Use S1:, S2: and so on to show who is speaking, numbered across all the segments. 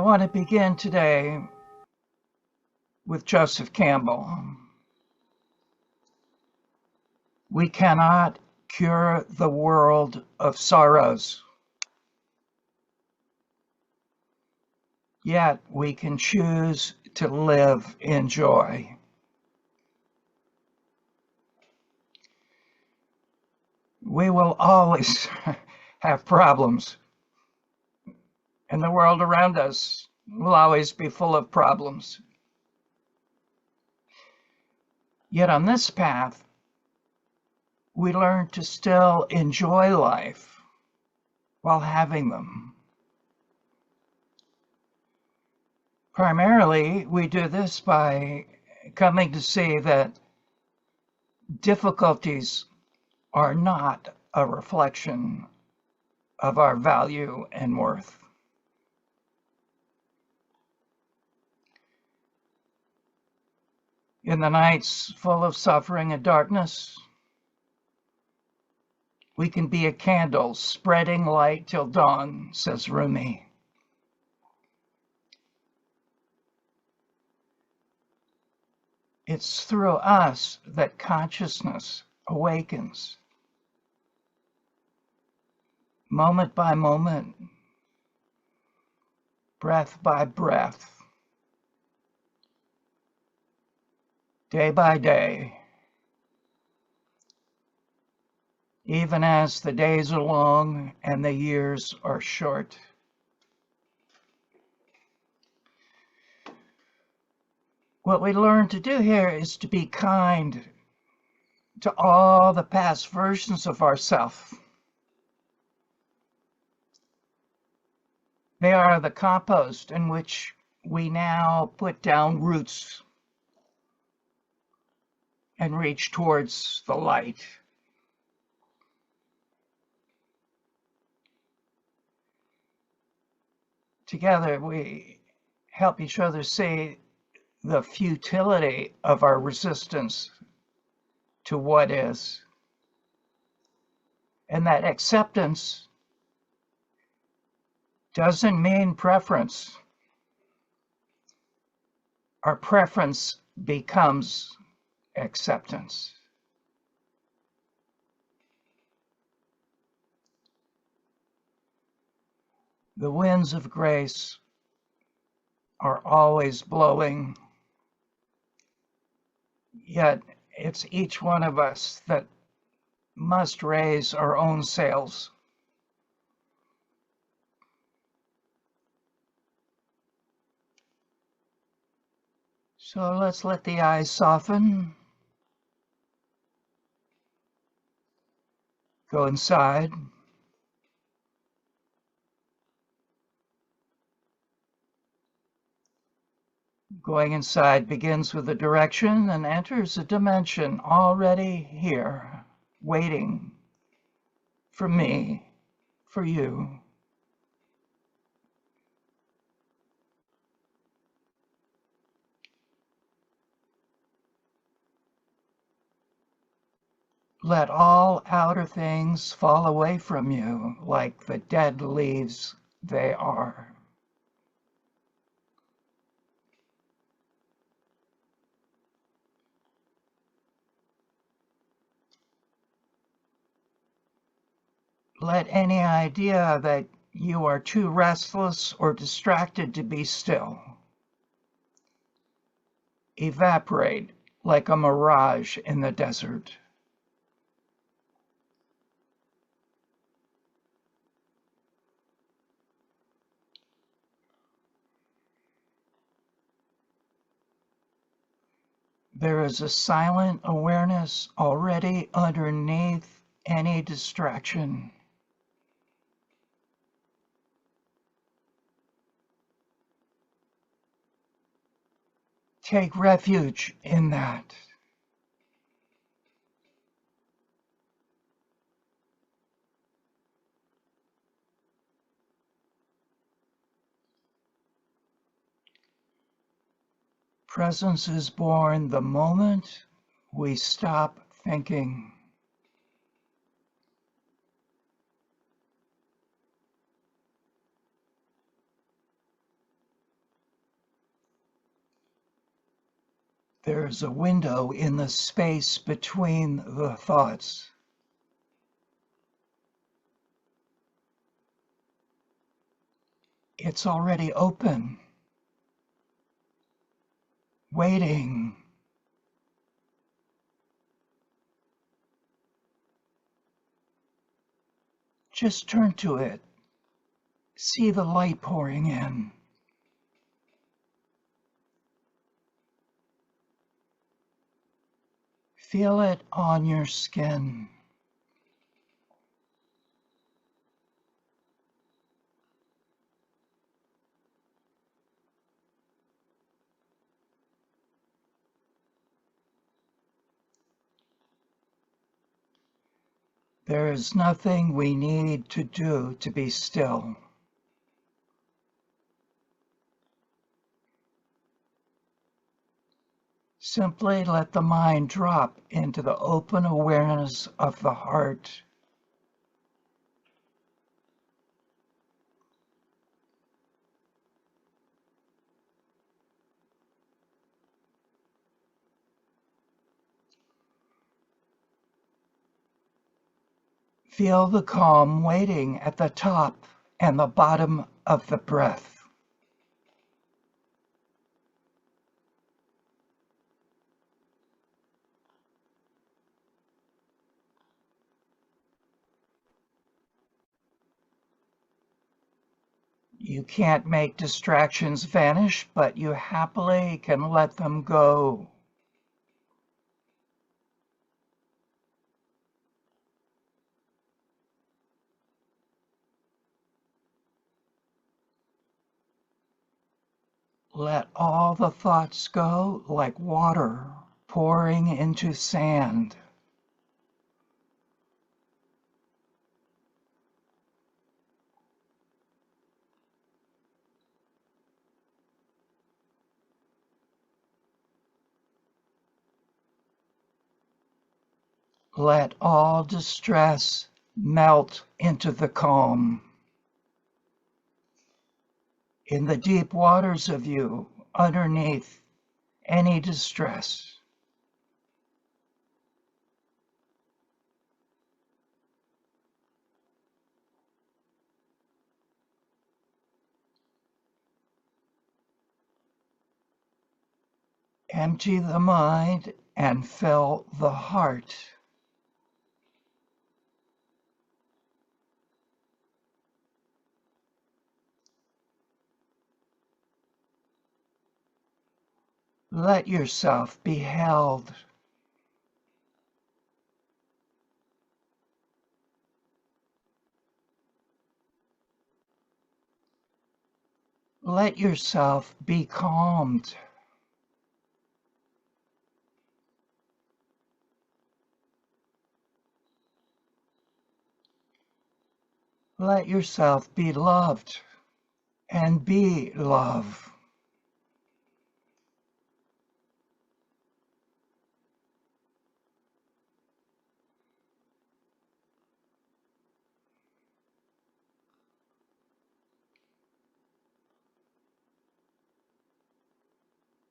S1: want to begin today with Joseph Campbell. We cannot cure the world of sorrows, yet we can choose to live in joy. We will always have problems, and the world around us will always be full of problems. Yet on this path, we learn to still enjoy life while having them. Primarily, we do this by coming to see that difficulties are not a reflection of our value and worth. In the nights full of suffering and darkness, we can be a candle spreading light till dawn, says Rumi. It's through us that consciousness awakens. Moment by moment, breath by breath, day by day, even as the days are long and the years are short. What we learn to do here is to be kind to all the past versions of ourselves. They are the compost in which we now put down roots and reach towards the light. Together, we help each other see the futility of our resistance to what is, and that acceptance doesn't mean preference. Our preference becomes acceptance. The winds of grace are always blowing, yet it's each one of us that must raise our own sails. So let's let the eyes soften. Go inside. Going inside begins with a direction and enters a dimension already here, waiting for me, for you. Let all outer things fall away from you like the dead leaves they are. Let any idea that you are too restless or distracted to be still evaporate like a mirage in the desert. There is a silent awareness already underneath any distraction. Take refuge in that. Presence is born the moment we stop thinking. There's a window in the space between the thoughts. It's already open, waiting. Just turn to it. See the light pouring in. Feel it on your skin. There is nothing we need to do to be still. Simply let the mind drop into the open awareness of the heart. Feel the calm waiting at the top and the bottom of the breath. You can't make distractions vanish, but you happily can let them go. Let all the thoughts go like water pouring into sand. Let all distress melt into the calm. In the deep waters of you, underneath any distress. Empty the mind and fill the heart. Let yourself be held. Let yourself be calmed. Let yourself be loved and be love.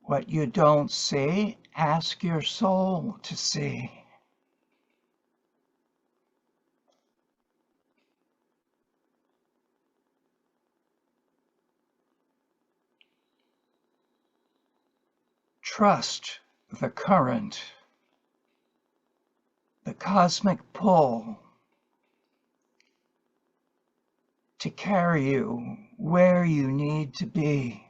S1: What you don't see, ask your soul to see. Trust the current, the cosmic pull to carry you where you need to be.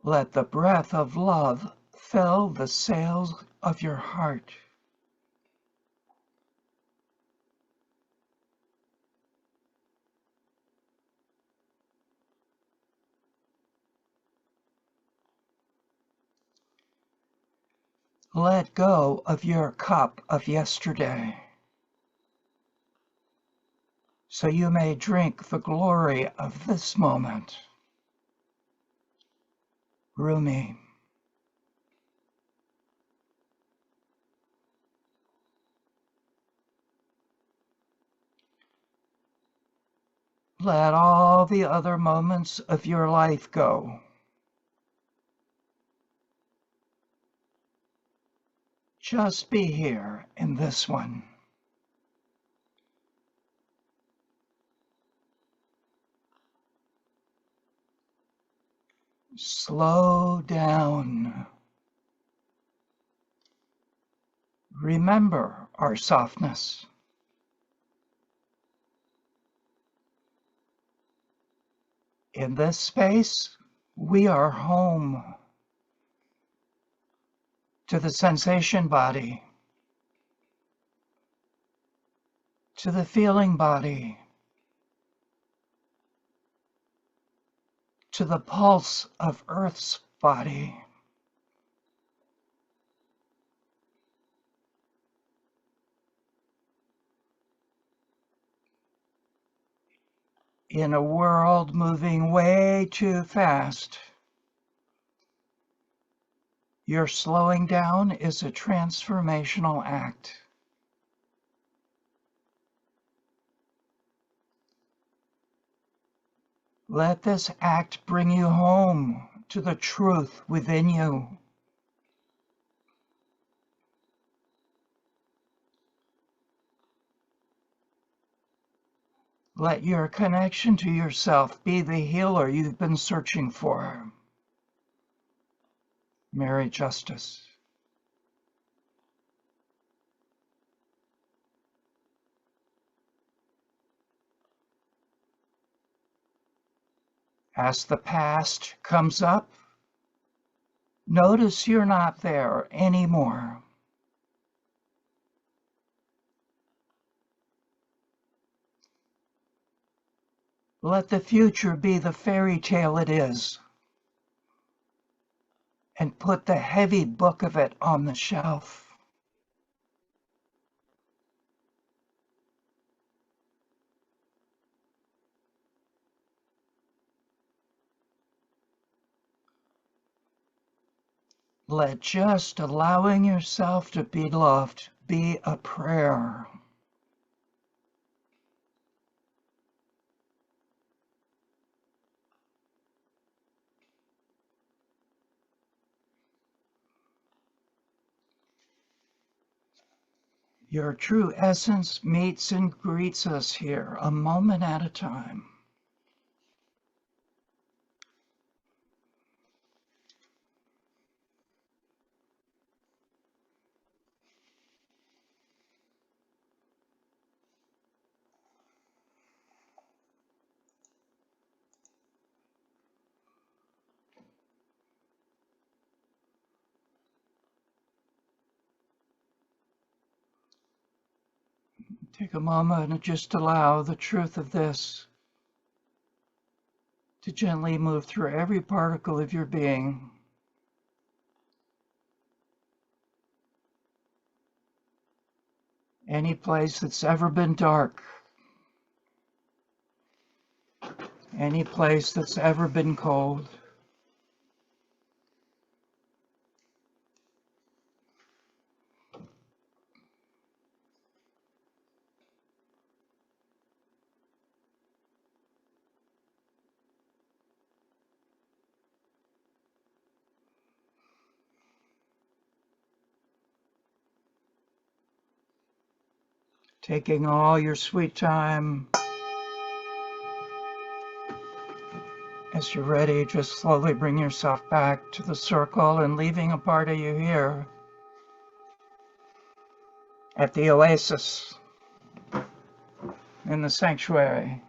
S1: Let the breath of love fill the sails of your heart. Let go of your cup of yesterday, so you may drink the glory of this moment. Rumi. let all the other moments of your life go. Just be here in this one. Slow down. Remember our softness. In this space, we are home to the sensation body, to the feeling body, to the pulse of Earth's body. In a world moving way too fast, your slowing down is a transformational act. Let this act bring you home to the truth within you. Let your connection to yourself be the healer you've been searching for. Mary Justice. As the past comes up, notice you're not there anymore. Let the future be the fairy tale it is, and put the heavy book of it on the shelf. Let just allowing yourself to be loved be a prayer. Your true essence meets and greets us here, a moment at a time. Take a moment and just allow the truth of this to gently move through every particle of your being. Any place that's ever been dark, any place that's ever been cold. Taking all your sweet time. As you're ready, just slowly bring yourself back to the circle and leaving a part of you here at the oasis in the sanctuary.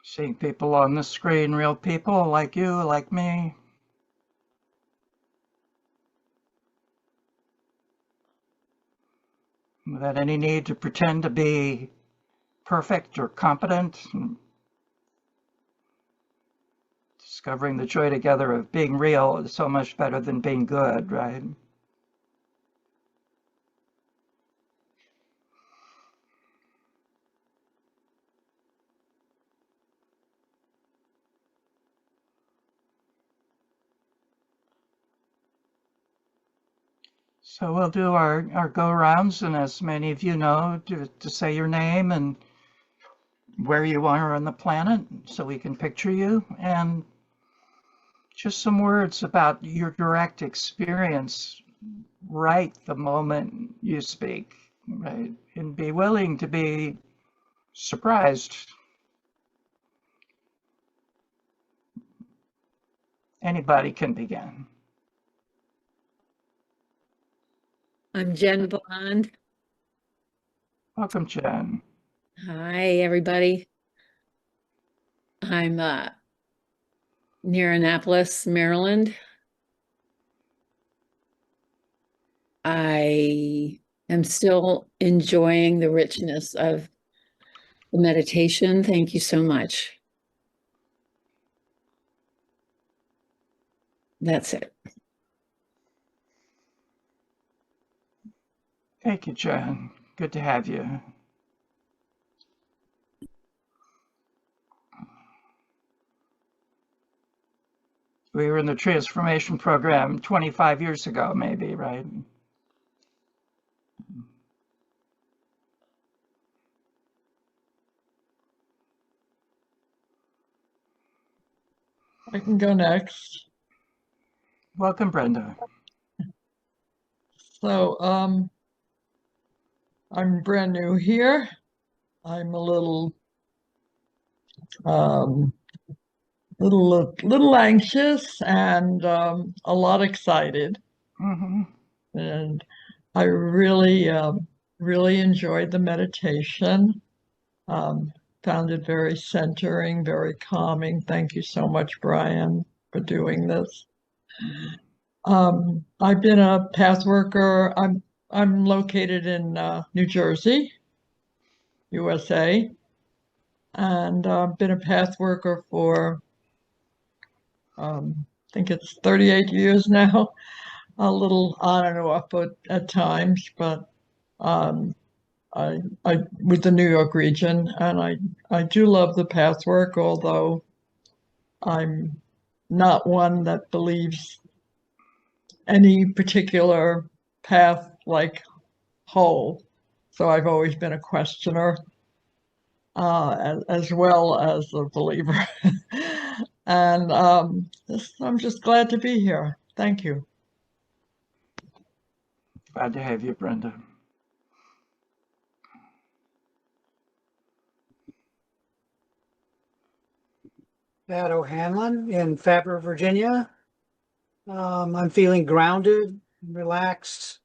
S1: Seeing people on the screen, real people like you, like me. Without any need to pretend to be perfect or competent. Discovering the joy together of being real is so much better than being good, right? So we'll do our go-rounds, and as many of you know, to say your name and where you are on the planet so we can picture you, and just some words about your direct experience right the moment you speak, right? And be willing to be surprised. Anybody can begin.
S2: I'm Jen Bond.
S1: Welcome, Jen.
S2: Hi, everybody. I'm near Annapolis, Maryland. I am still enjoying the richness of the meditation. Thank you so much. That's it.
S1: Thank you, Jen. Good to have you. We were in the transformation program 25 years ago, maybe, right?
S3: I can go next.
S1: Welcome, Brenda.
S3: So, I'm brand new here. I'm a little anxious and a lot excited.
S1: Mm-hmm.
S3: And I really enjoyed the meditation. Found it very centering, very calming. Thank you so much, Brian, for doing this. I've been a path worker. I'm located in New Jersey, USA, and I've been a path worker for I think it's 38 years now. A little on and off at times, but I with the New York region, and I do love the path work, although I'm not one that believes any particular path like whole. So I've always been a questioner as well as a believer. And I'm just glad to be here. Thank you.
S1: Glad to have you, Brenda.
S4: Pat O'Hanlon in Faber, Virginia. I'm feeling grounded, relaxed,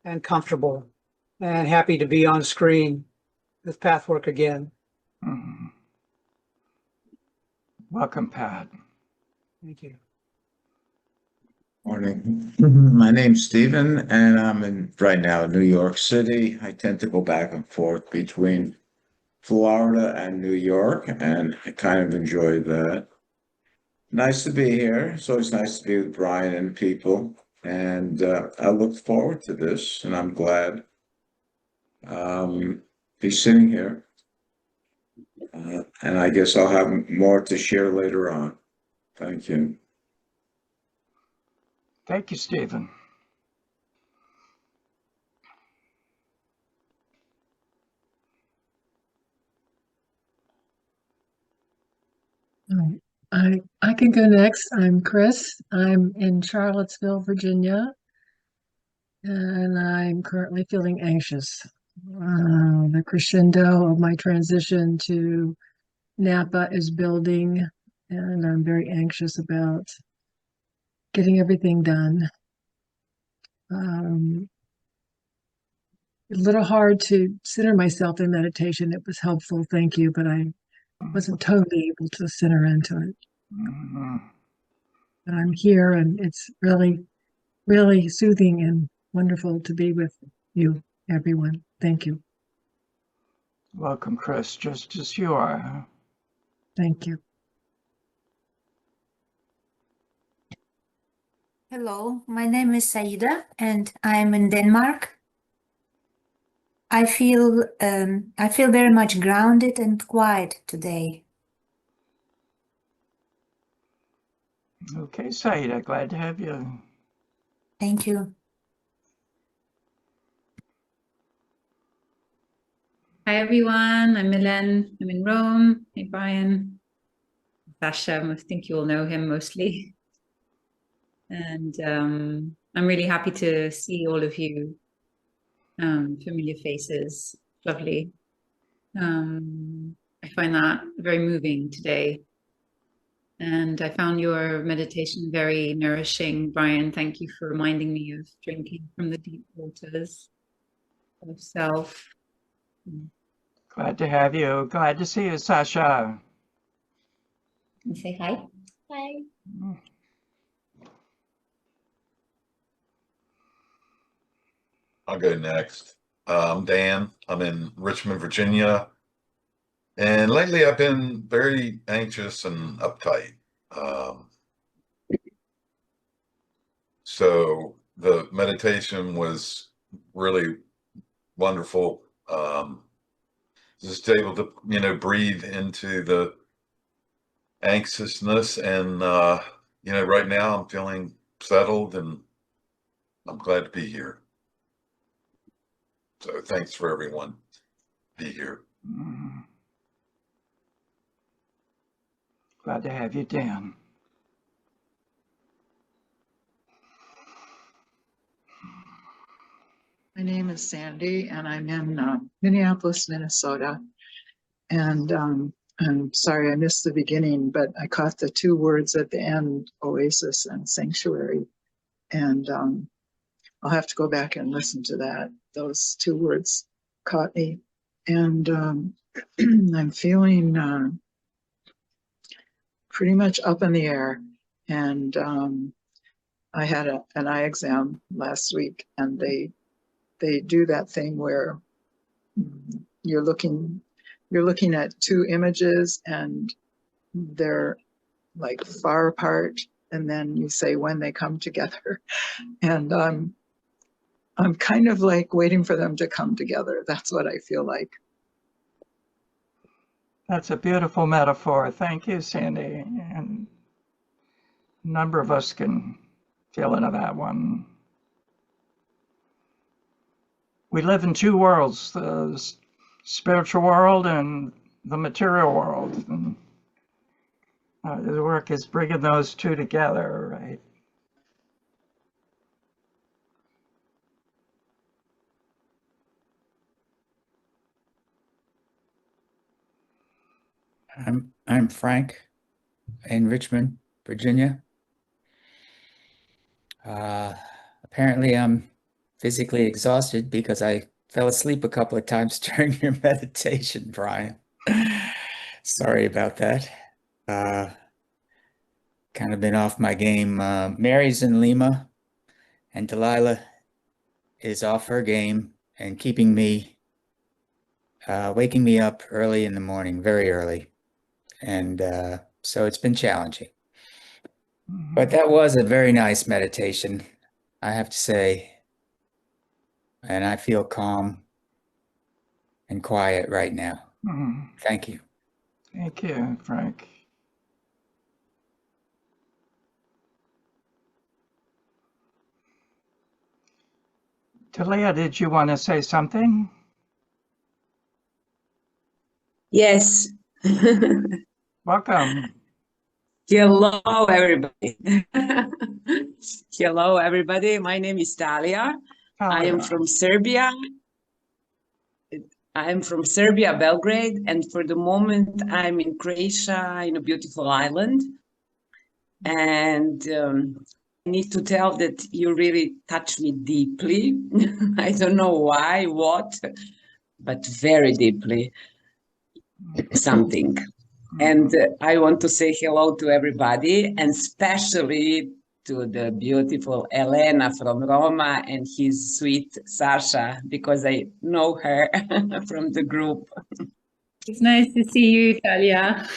S4: and comfortable, and happy to be on screen with Pathwork again.
S1: Mm-hmm. Welcome, Pat.
S4: Thank you.
S5: Morning. My name's Stephen, and I'm right now in New York City. I tend to go back and forth between Florida and New York, and I kind of enjoy that. Nice to be here. It's always nice to be with Brian and people, and I look forward to this, and I'm glad be sitting here. And I guess I'll have more to share later on. Thank you.
S1: Thank you, Stephen.
S6: I can go next. I'm Chris. I'm in Charlottesville, Virginia, and I'm currently feeling anxious. The crescendo of my transition to Napa is building, and I'm very anxious about getting everything done. A little hard to center myself in meditation. It was helpful, thank you, but I wasn't totally able to center into it.
S1: Mm-hmm.
S6: But I'm here, and it's really, really soothing and wonderful to be with you, everyone. Thank you.
S1: Welcome, Chris, just as you are.
S6: Thank you.
S7: Hello, my name is Saida and I'm in Denmark. I feel very much grounded and quiet today.
S1: Okay, Saida, glad to have you.
S7: Thank you.
S8: Hi everyone, I'm Milen. I'm in Rome. Hey Brian, Sasha, I think you all know him mostly. And I'm really happy to see all of you. Familiar faces, lovely. I find that very moving today. And I found your meditation very nourishing, Brian. Thank you for reminding me of drinking from the deep waters of self.
S1: Glad to have you. Glad to see you, Sasha.
S8: And say hi. Hi.
S9: I'll go next. I'm Dan. I'm in Richmond, Virginia. And lately I've been very anxious and uptight. So the meditation was really wonderful. Just able to, breathe into the anxiousness. And, right now I'm feeling settled and I'm glad to be here. So thanks for everyone. Be here.
S1: Glad to have you, Dan.
S10: My name is Sandy, and I'm in Minneapolis, Minnesota. And I'm sorry I missed the beginning, but I caught the two words at the end, oasis and sanctuary. And I'll have to go back and listen to that. Those two words caught me. And I'm feeling pretty much up in the air. And I had an eye exam last week, and they do that thing where you're looking at two images and they're like far apart, and then you say when they come together. And I'm kind of like waiting for them to come together. That's what I feel like.
S1: That's a beautiful metaphor. Thank you, Sandy. And a number of us can feel into that one. We live in two worlds, the spiritual world and the material world. And the work is bringing those two together, right?
S11: I'm Frank in Richmond, Virginia. Apparently I'm physically exhausted because I fell asleep a couple of times during your meditation, Brian. Sorry about that. Kind of been off my game. Mary's in Lima, and Delilah is off her game and keeping me, waking me up early in the morning, very early. And so it's been challenging. But that was a very nice meditation, I have to say. And I feel calm and quiet right now. Thank you.
S1: Thank you, Frank. Talia, did you want to say something?
S12: Yes.
S1: Welcome.
S12: Hello, everybody. Hello, everybody. My name is Talia. I am from Serbia. Belgrade, and for the moment I'm in Croatia, in a beautiful island. And I need to tell that you really touch me deeply. I don't know why, what, but very deeply. Something. And I want to say hello to everybody, and especially to the beautiful Elena from Roma and his sweet Sasha, because I know her from the group.
S8: It's nice to see you, Talia.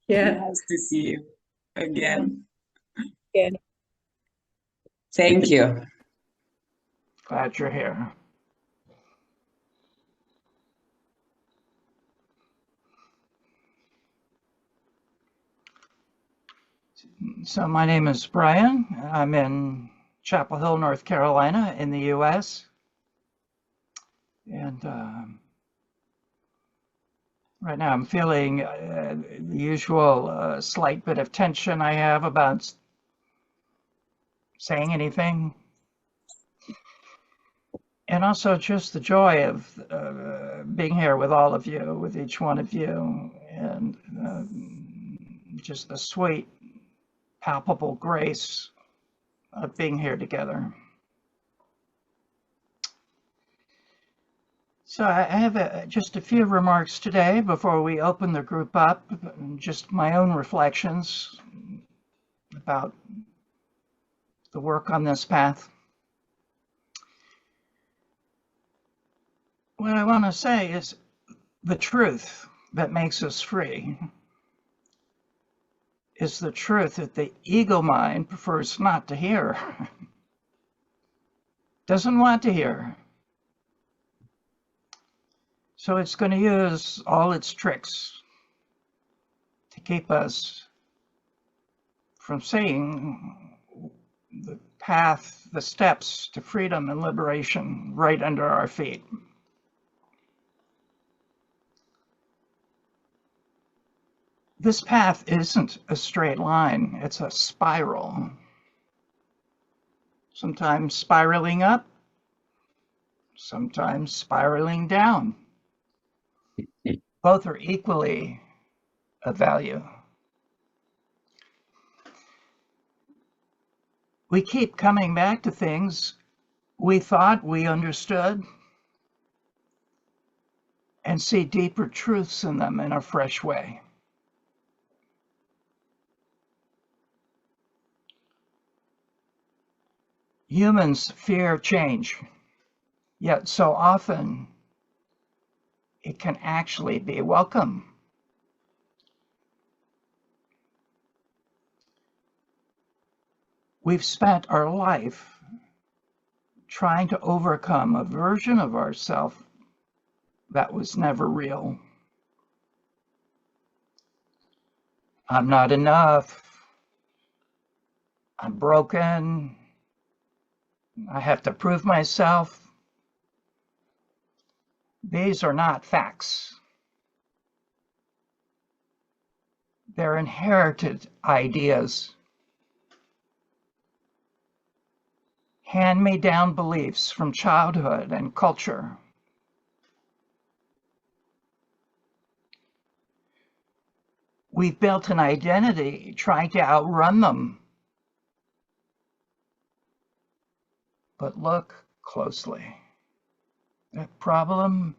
S8: Yeah.
S12: Nice to see you again.
S8: Yeah.
S12: Thank you.
S1: Glad you're here. So my name is Brian. I'm in Chapel Hill, North Carolina in the US. And Right now I'm feeling the usual slight bit of tension I have about saying anything. And also just the joy of being here with all of you, with each one of you, and just the sweet, palpable grace of being here together. So I have just a few remarks today before we open the group up, just my own reflections about the work on this path. What I want to say is the truth that makes us free is the truth that the ego mind prefers not to hear, doesn't want to hear. So it's going to use all its tricks to keep us from seeing the path, the steps to freedom and liberation right under our feet. This path isn't a straight line, it's a spiral. Sometimes spiraling up, sometimes spiraling down. Both are equally of value. We keep coming back to things we thought we understood and see deeper truths in them in a fresh way. Humans fear change, yet so often it can actually be welcome. We've spent our life trying to overcome a version of ourselves that was never real. I'm not enough. I'm broken. I have to prove myself. These are not facts. They're inherited ideas, hand-me-down beliefs from childhood and culture. We've built an identity trying to outrun them. But look closely. The problem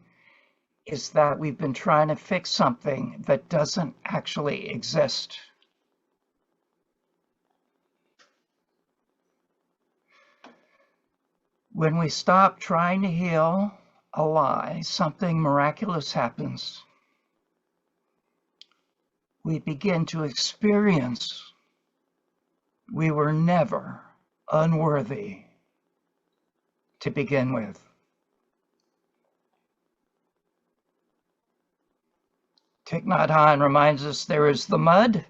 S1: is that we've been trying to fix something that doesn't actually exist. When we stop trying to heal a lie, something miraculous happens. We begin to experience we were never unworthy to begin with. Thich Nhat Hanh reminds us there is the mud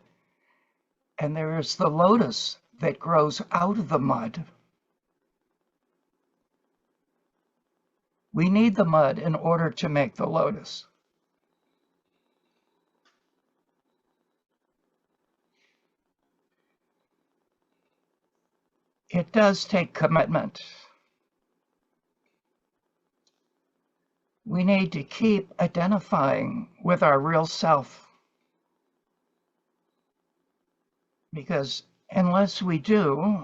S1: and there is the lotus that grows out of the mud. We need the mud in order to make the lotus. It does take commitment. We need to keep identifying with our real self, because unless we do,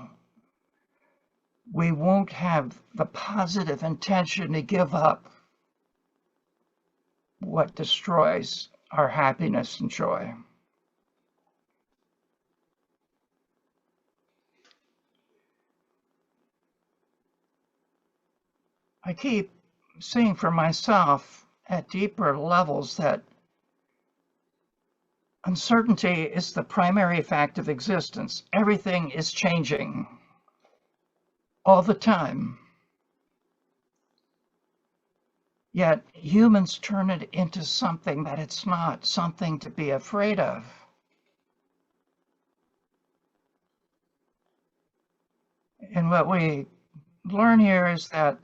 S1: we won't have the positive intention to give up what destroys our happiness and joy. I keep seeing for myself at deeper levels that uncertainty is the primary fact of existence. Everything is changing all the time. Yet humans turn it into something that it's not, something to be afraid of. And what we learn here is that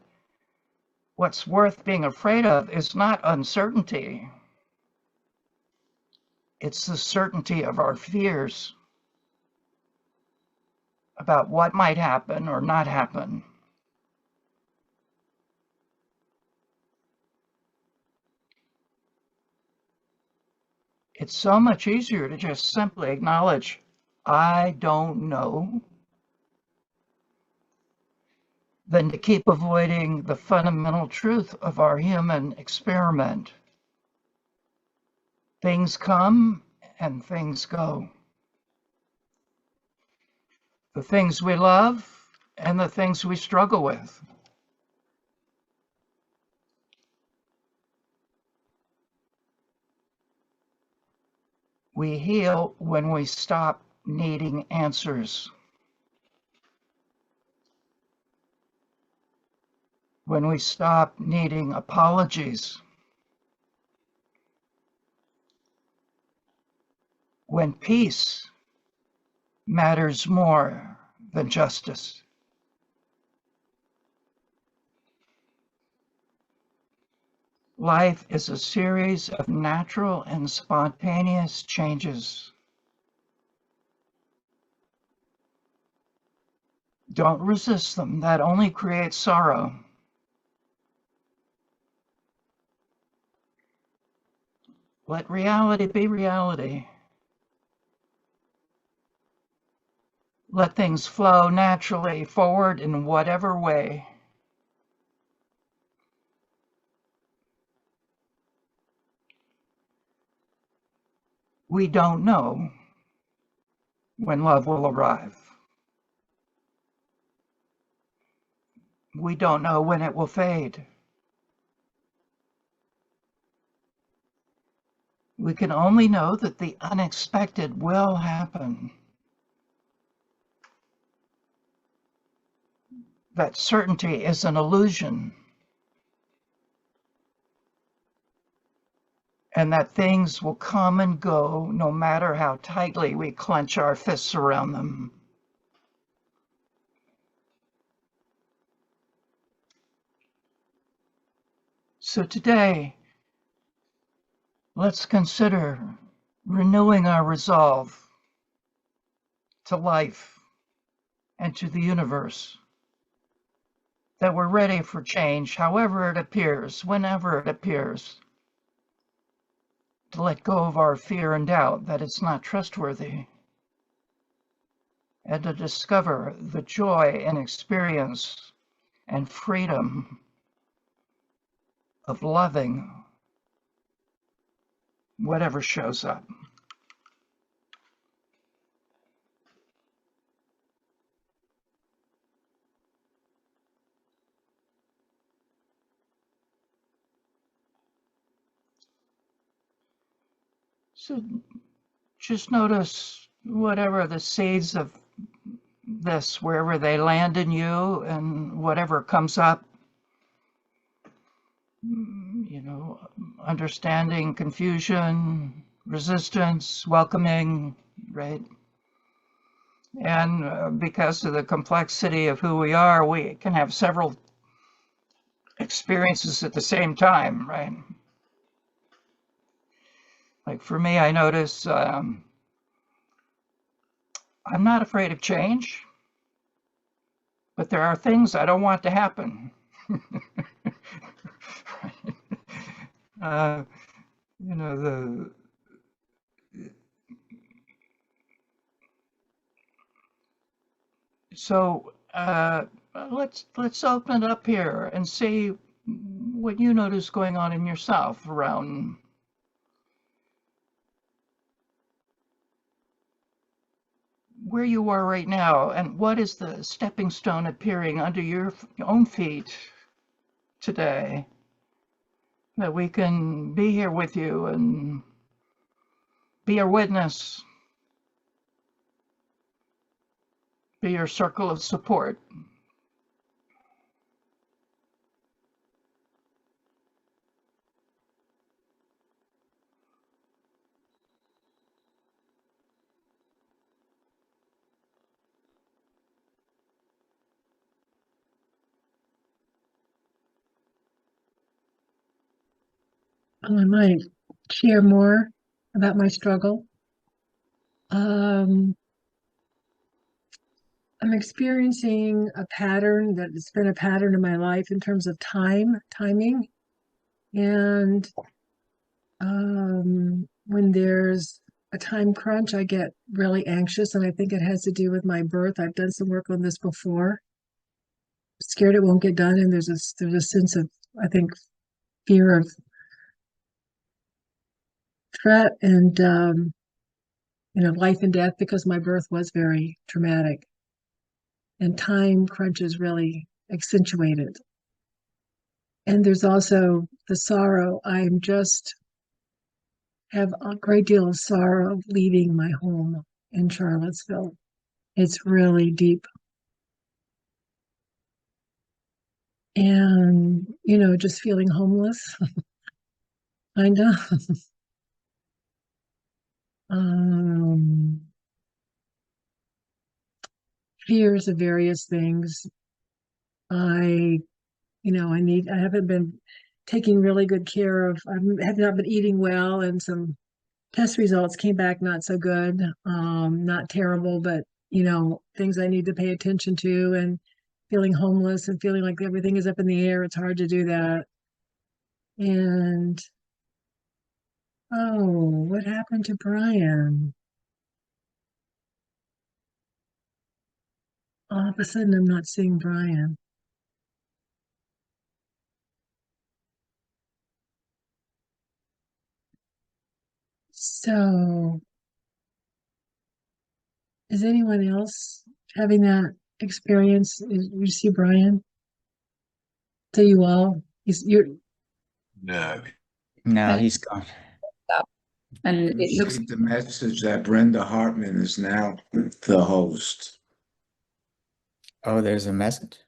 S1: what's worth being afraid of is not uncertainty. It's the certainty of our fears about what might happen or not happen. It's so much easier to just simply acknowledge, I don't know, than to keep avoiding the fundamental truth of our human experiment. Things come and things go. The things we love and the things we struggle with. We heal when we stop needing answers. When we stop needing apologies. When peace matters more than justice. Life is a series of natural and spontaneous changes. Don't resist them. That only creates sorrow. Let reality be reality. Let things flow naturally forward in whatever way. We don't know when love will arrive. We don't know when it will fade. We can only know that the unexpected will happen. That certainty is an illusion. And that things will come and go no matter how tightly we clench our fists around them. So today, let's consider renewing our resolve to life and to the universe, that we're ready for change, however it appears, whenever it appears, to let go of our fear and doubt that it's not trustworthy, and to discover the joy and experience and freedom of loving whatever shows up. So just notice whatever the seeds of this, wherever they land in you, and whatever comes up, you know, understanding, confusion, resistance, welcoming, right? And because of the complexity of who we are, we can have several experiences at the same time, right? Like for me, I notice I'm not afraid of change, but there are things I don't want to happen. You know, so let's open it up here and see what you notice going on in yourself around where you are right now, and what is the stepping stone appearing under your own feet today, that we can be here with you and be your witness, be your circle of support.
S6: I might share more about my struggle. I'm experiencing a pattern that has been a pattern in my life in terms of timing. And when there's a time crunch, I get really anxious, and I think it has to do with my birth. I've done some work on this before. Scared it won't get done, and there's a sense of, I think, fear of threat and life and death, because my birth was very traumatic, and time crunches really accentuate it. And there's also the sorrow. I'm just have a great deal of sorrow leaving my home in Charlottesville. It's really deep. And, just feeling homeless, kind of. Fears of various things. I haven't been taking really good care of, I have not been eating well, and some test results came back not so good, not terrible, but, things I need to pay attention to, and feeling homeless and feeling like everything is up in the air. It's hard to do that. And, oh, what happened to Brian? All of a sudden, I'm not seeing Brian. So, is anyone else having that experience? You see Brian? To you all? You're
S9: No.
S11: No, he's gone.
S8: And it looks
S5: Received the message that Brenda Hartman is now the host.
S11: Oh, there's a message.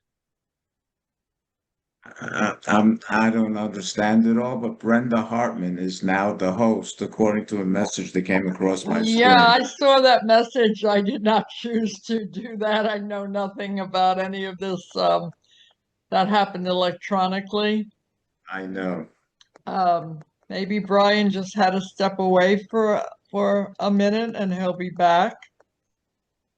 S5: I don't understand it all, but Brenda Hartman is now the host, according to a message that came across my screen.
S3: Yeah, I saw that message. I did not choose to do that. I know nothing about any of this. That happened electronically.
S5: I know.
S3: Maybe Brian just had to step away for a minute, and he'll be back.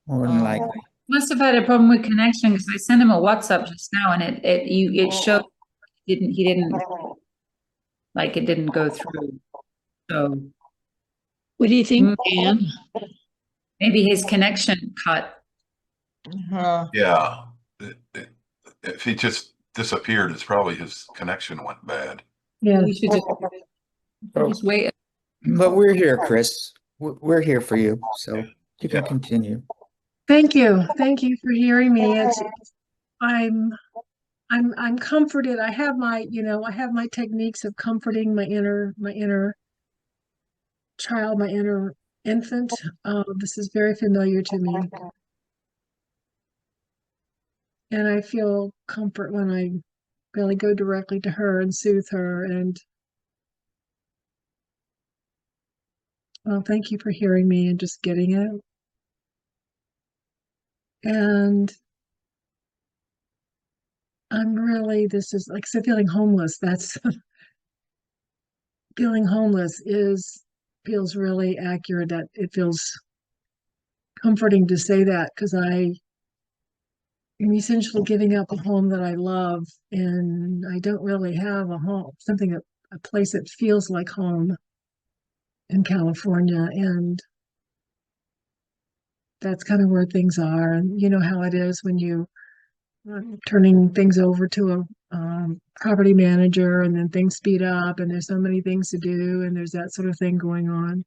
S11: More than likely.
S8: must have had a problem with connection, because I sent him a WhatsApp just now, and it showed he didn't like, it didn't go through. So
S6: What do you think, Dan?
S8: maybe his connection cut.
S9: Yeah. If he just disappeared, it's probably his connection went bad.
S6: Yeah.
S8: We should just wait.
S11: But we're here, Chris. We're here for you, so you can
S9: Yeah.
S11: continue.
S6: Thank you. Thank you for hearing me. I'm comforted. I have my techniques of comforting my inner child, my inner infant. This is very familiar to me. And I feel comfort when I really go directly to her and soothe her. And well, thank you for hearing me and just getting it. And this is like, so feeling homeless. That's feeling homeless feels really accurate. That it feels comforting to say that, because I am essentially giving up a home that I love, and I don't really have a home, a place that feels like home in California. And that's kind of where things are. And you know how it is when you turning things over to a property manager, and then things speed up, and there's so many things to do, and there's that sort of thing going on.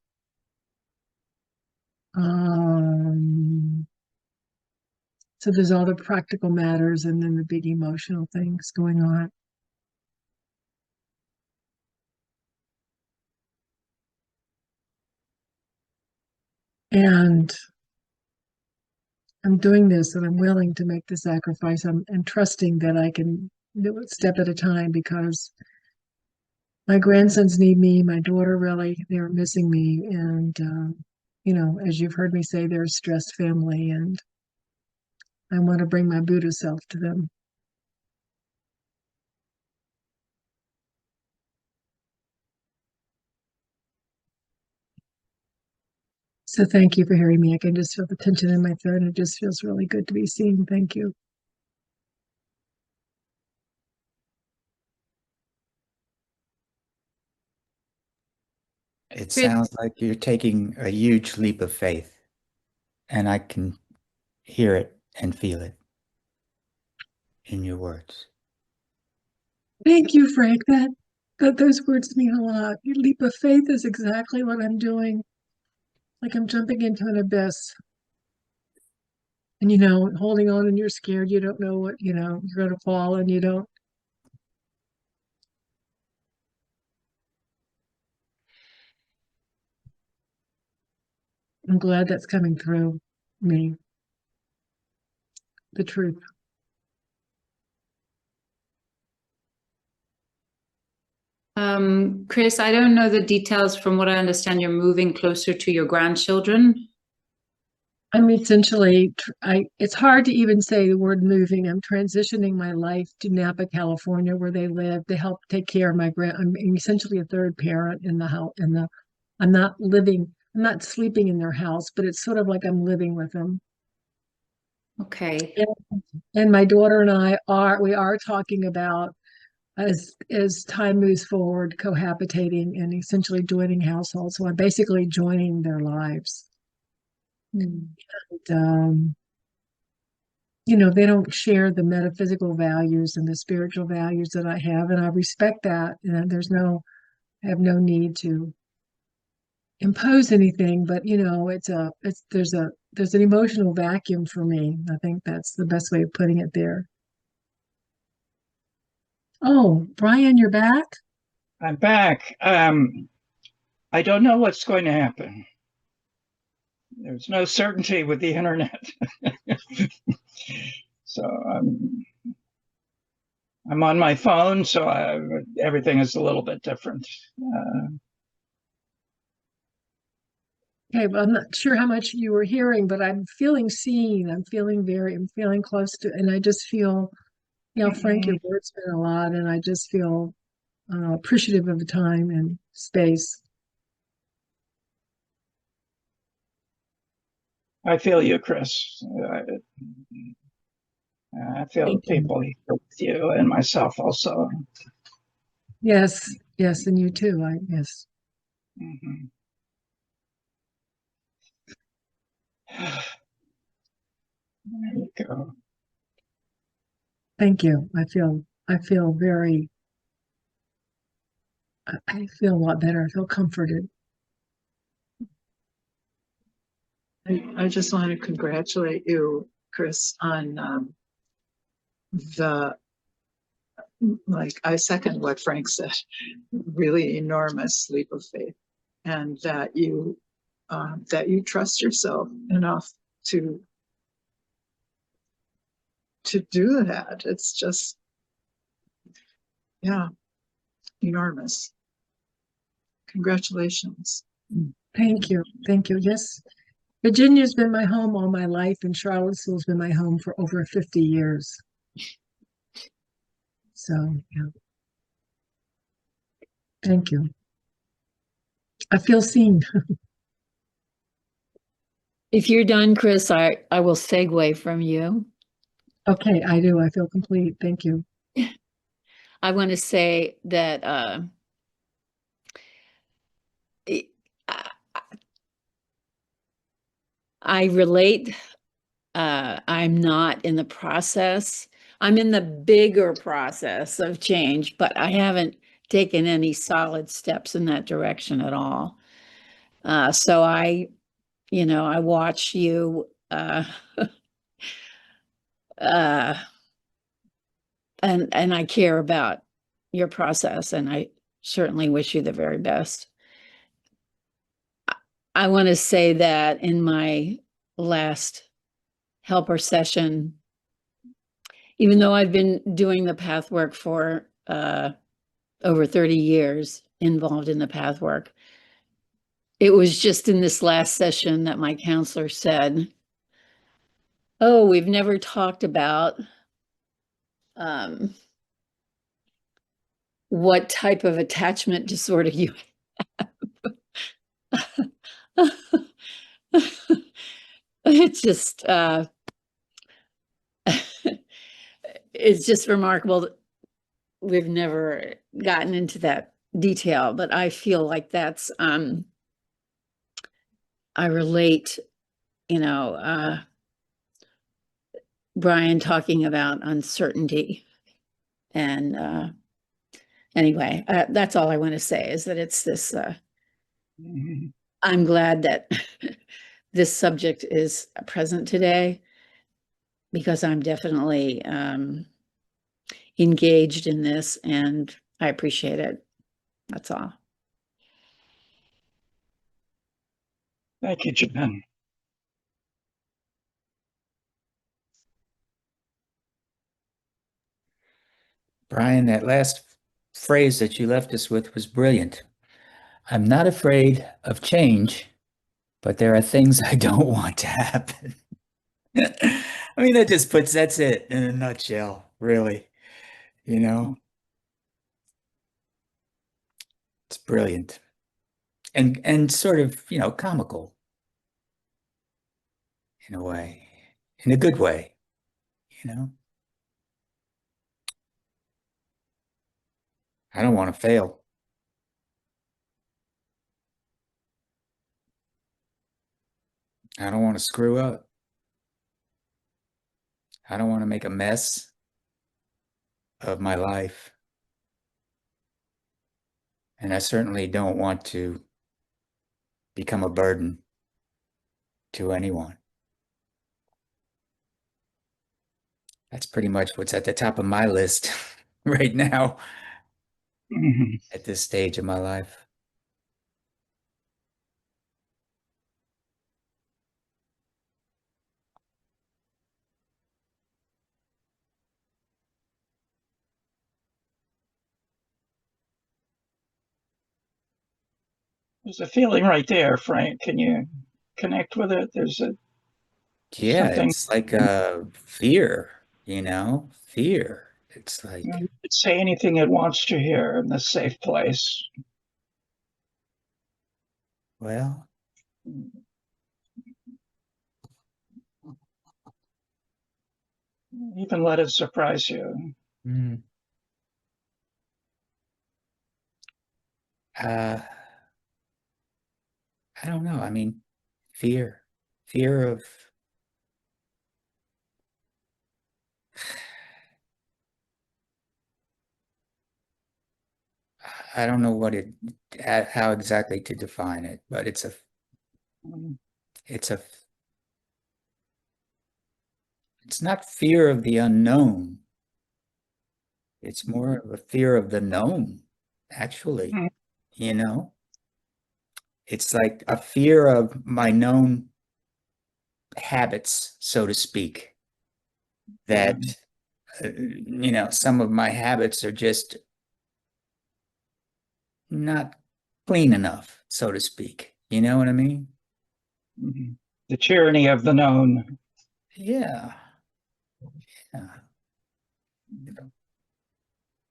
S6: So there's all the practical matters, and then the big emotional things going on. And I'm doing this, and I'm willing to make the sacrifice. I'm trusting that I can do it step at a time, because my grandsons need me. My daughter, really, they're missing me. And, as you've heard me say, they're a stressed family, and I want to bring my Buddha self to them. So thank you for hearing me. I can just feel the tension in my throat, and it just feels really good to be seen. Thank you.
S11: It sounds like you're taking a huge leap of faith, and I can hear it and feel it in your words.
S6: Thank you, Frank. That those words mean a lot. Your leap of faith is exactly what I'm doing. Like I'm jumping into an abyss. And holding on and you're scared, you don't know what, you're gonna fall and you don't. I'm glad that's coming through me. The truth.
S8: Chris, I don't know the details. From what I understand, you're moving closer to your grandchildren.
S6: I'm essentially, it's hard to even say the word moving. I'm transitioning my life to Napa, California, where they live, to help take care of I'm essentially a third parent in the house. I'm not sleeping in their house, but it's sort of like I'm living with them.
S8: Okay.
S6: And my daughter and we are talking about, as time moves forward, cohabitating and essentially joining households. So I'm basically joining their lives. And, they don't share the metaphysical values and the spiritual values that I have, and I respect that. And I have no need to impose anything, but there's an emotional vacuum for me. I think that's the best way of putting it there. Oh, Brian, you're back?
S1: I'm back. I don't know what's going to happen. There's no certainty with the internet. So I'm on my phone, so everything is a little bit different.
S6: Okay, well, I'm not sure how much you were hearing, but I'm feeling seen. I'm feeling close to, and I just feel, Frank, your words meant a lot, and I just feel appreciative of the time and space.
S1: I feel you, Chris. I feel the people here with you and myself also.
S6: Yes, and you too. Yes.
S1: Mm-hmm. There you go.
S6: Thank you. I feel a lot better. I feel comforted.
S10: I just want to congratulate you, Chris, on I second what Frank said, really enormous leap of faith, and that you trust yourself enough to do that. It's just, yeah, enormous. Congratulations.
S6: Thank you. Yes. Virginia's been my home all my life, and Charlottesville's been my home for over 50 years. So, yeah. Thank you. I feel seen.
S2: If you're done, Chris, I will segue from you.
S6: Okay, I do. I feel complete. Thank you.
S2: I want to say that I relate. I'm not in the process. I'm in the bigger process of change, but I haven't taken any solid steps in that direction at all. So I watch you and I care about your process, and I certainly wish you the very best. I want to say that in my last helper session, even though I've been doing the path work for over 30 years, involved in the path work, it was just in this last session that my counselor said, "Oh, we've never talked about what type of attachment disorder you have." It's just it's just remarkable that we've never gotten into that detail, but I feel like that's I relate, you know, Brian talking about uncertainty. And anyway, that's all I want to say, is that it's this I'm glad that this subject is present today, because I'm definitely engaged in this, and I appreciate it. That's all.
S1: Thank you, Jen.
S11: Brian, that last phrase that you left us with was brilliant. I'm not afraid of change, but there are things I don't want to happen. I mean, that's it in a nutshell, really. You know, it's brilliant and sort of, comical in a way, in a good way, I don't want to fail. I don't want to screw up. I don't want to make a mess of my life. And I certainly don't want to become a burden to anyone. That's pretty much what's at the top of my list right now at this stage of my life.
S1: There's a feeling right there, Frank. Can you connect with it? There's
S11: Yeah,
S1: something.
S11: it's like fear, fear. It's like,
S1: You could say anything it wants to hear in this safe place.
S11: well,
S1: Even let it surprise you.
S11: I don't know. I mean, fear of, I don't know how exactly to define it, but it's a, it's not fear of the unknown. It's more of a fear of the known, actually, It's like a fear of my known habits, so to speak, that, some of my habits are just not clean enough, so to speak. You know what I mean?
S1: The tyranny of the known.
S11: Yeah.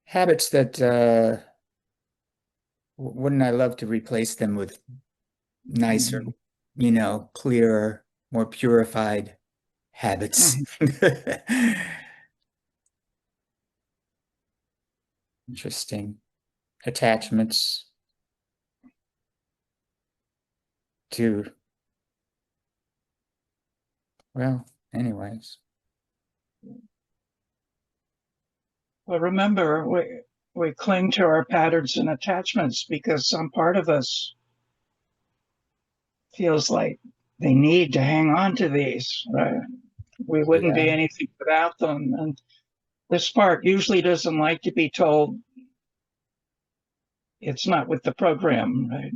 S11: Habits that wouldn't I love to replace them with nicer, clearer, more purified habits. Interesting. Attachments to, well, anyways.
S1: Well, remember, we cling to our patterns and attachments because some part of us feels like they need to hang on to these, right? We wouldn't be anything without them. And this part usually doesn't like to be told it's not with the program, right?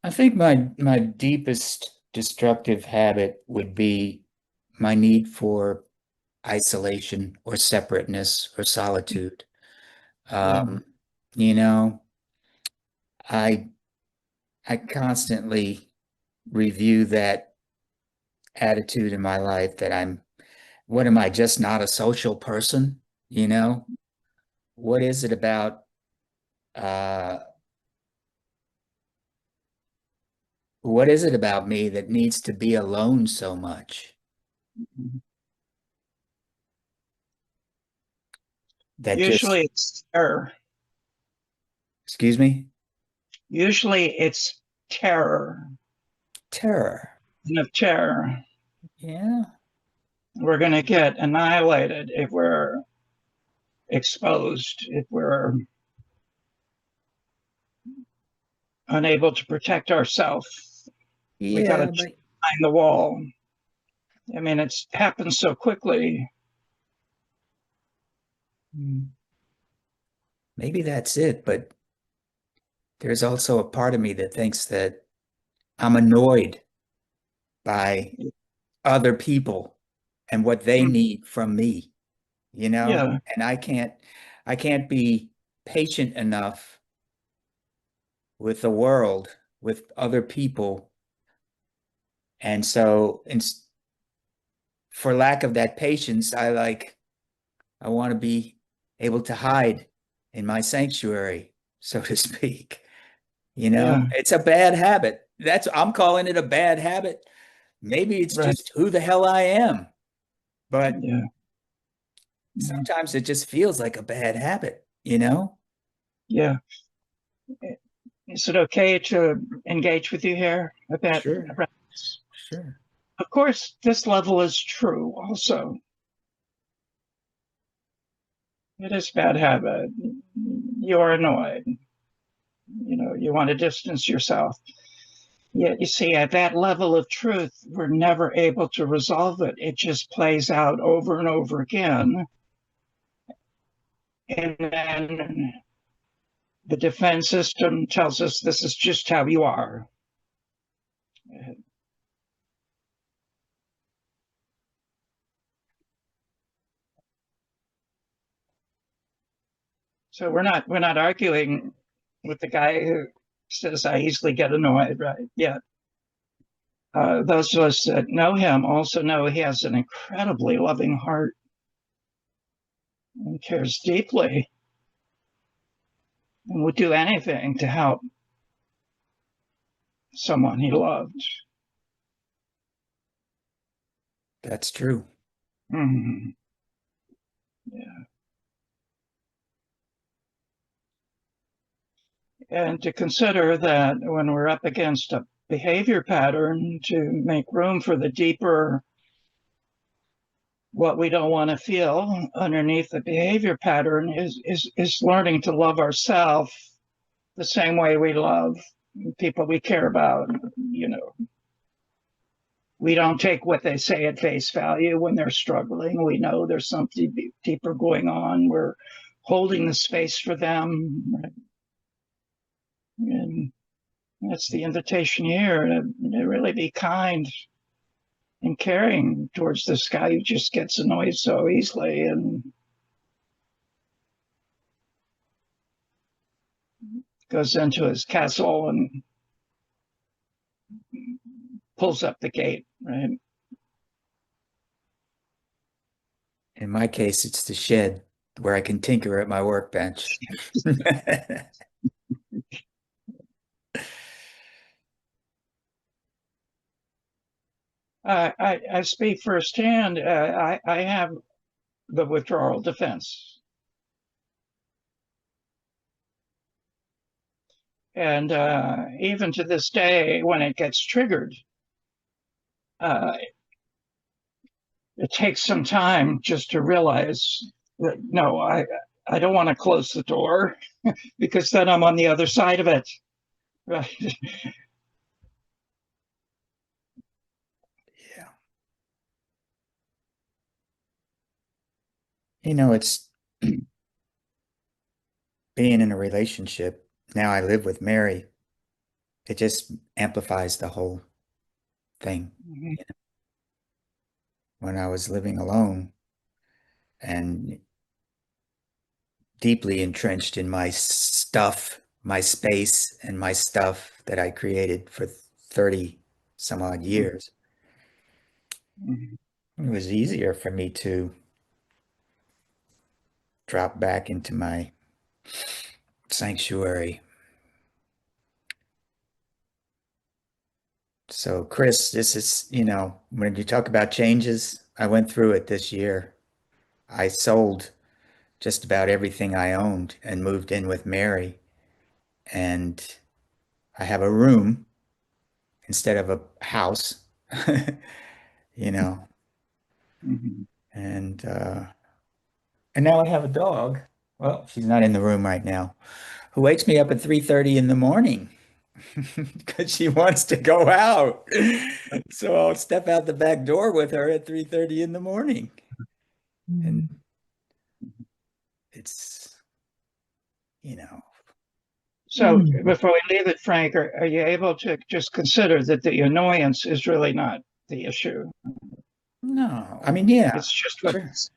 S11: I think my deepest destructive habit would be my need for isolation or separateness or solitude. You know, I constantly review that attitude in my life that what am I, just not a social person? What is it about what is it about me that needs to be alone so much? That
S1: Usually
S11: just,
S1: it's terror.
S11: excuse me,
S1: Usually it's terror.
S11: terror.
S1: And of terror,
S11: Yeah.
S1: we're going to get annihilated if we're exposed, if we're unable to protect ourselves. We got to
S11: Yeah, but
S1: find the wall. I mean, it's happened so quickly.
S11: maybe that's it. But there's also a part of me that thinks that I'm annoyed by other people and what they need from me, you know?
S1: Yeah,
S11: And I can't be patient enough with the world, with other people. And so, for lack of that patience, I want to be able to hide in my sanctuary, so to speak. You know,
S1: yeah,
S11: it's a bad habit. I'm calling it a bad habit. Maybe it's
S1: right.
S11: just who the hell I am, but
S1: Yeah.
S11: sometimes it just feels like a bad habit, you know?
S1: Yeah. Is it okay to engage with you here
S11: Sure,
S1: about this?
S11: sure.
S1: Of course, this level is true also. It is bad habit. You're annoyed. You know, you want to distance yourself. Yet you see, at that level of truth, we're never able to resolve it. It just plays out over and over again. And then the defense system tells us this is just how you are. So we're not arguing with the guy who says I easily get annoyed, right? Yeah. Those of us that know him also know he has an incredibly loving heart and cares deeply and would do anything to help someone he loved.
S11: That's true.
S1: Mm-hmm. Yeah. And to consider that when we're up against a behavior pattern, to make room for the deeper what we don't want to feel underneath the behavior pattern is learning to love ourselves the same way we love people we care about. You know, we don't take what they say at face value when they're struggling. We know there's something deeper going on. We're holding the space for them. And that's the invitation here to really be kind and caring towards this guy who just gets annoyed so easily and goes into his castle and pulls up the gate, right?
S11: In my case, it's the shed where I can tinker at my workbench.
S1: I speak firsthand. I have the withdrawal defense. And even to this day, when it gets triggered, uh, it takes some time just to realize that, no, I don't want to close the door because then I'm on the other side of it. Right.
S11: Yeah. You know, it's being in a relationship. Now I live with Mary. It just amplifies the whole thing.
S1: Mm-hmm.
S11: You know? When I was living alone and deeply entrenched in my stuff, my space, and my stuff that I created for 30 some odd years,
S1: Mm-hmm.
S11: it was easier for me to drop back into my sanctuary. So, Chris, this is, when you talk about changes, I went through it this year. I sold just about everything I owned and moved in with Mary. And I have a room instead of a house, you know,
S1: Mhm.
S11: and now I have a dog. Well, she's not in the room right now, who wakes me up at 3:30 in the morning because she wants to go out. So I'll step out the back door with her at 3:30 in the morning. And it's, you know,
S1: So before we leave it, Frank, are you able to just consider that the annoyance is really not the issue?
S11: no, I mean, yeah,
S1: It's just
S11: sure.
S1: what's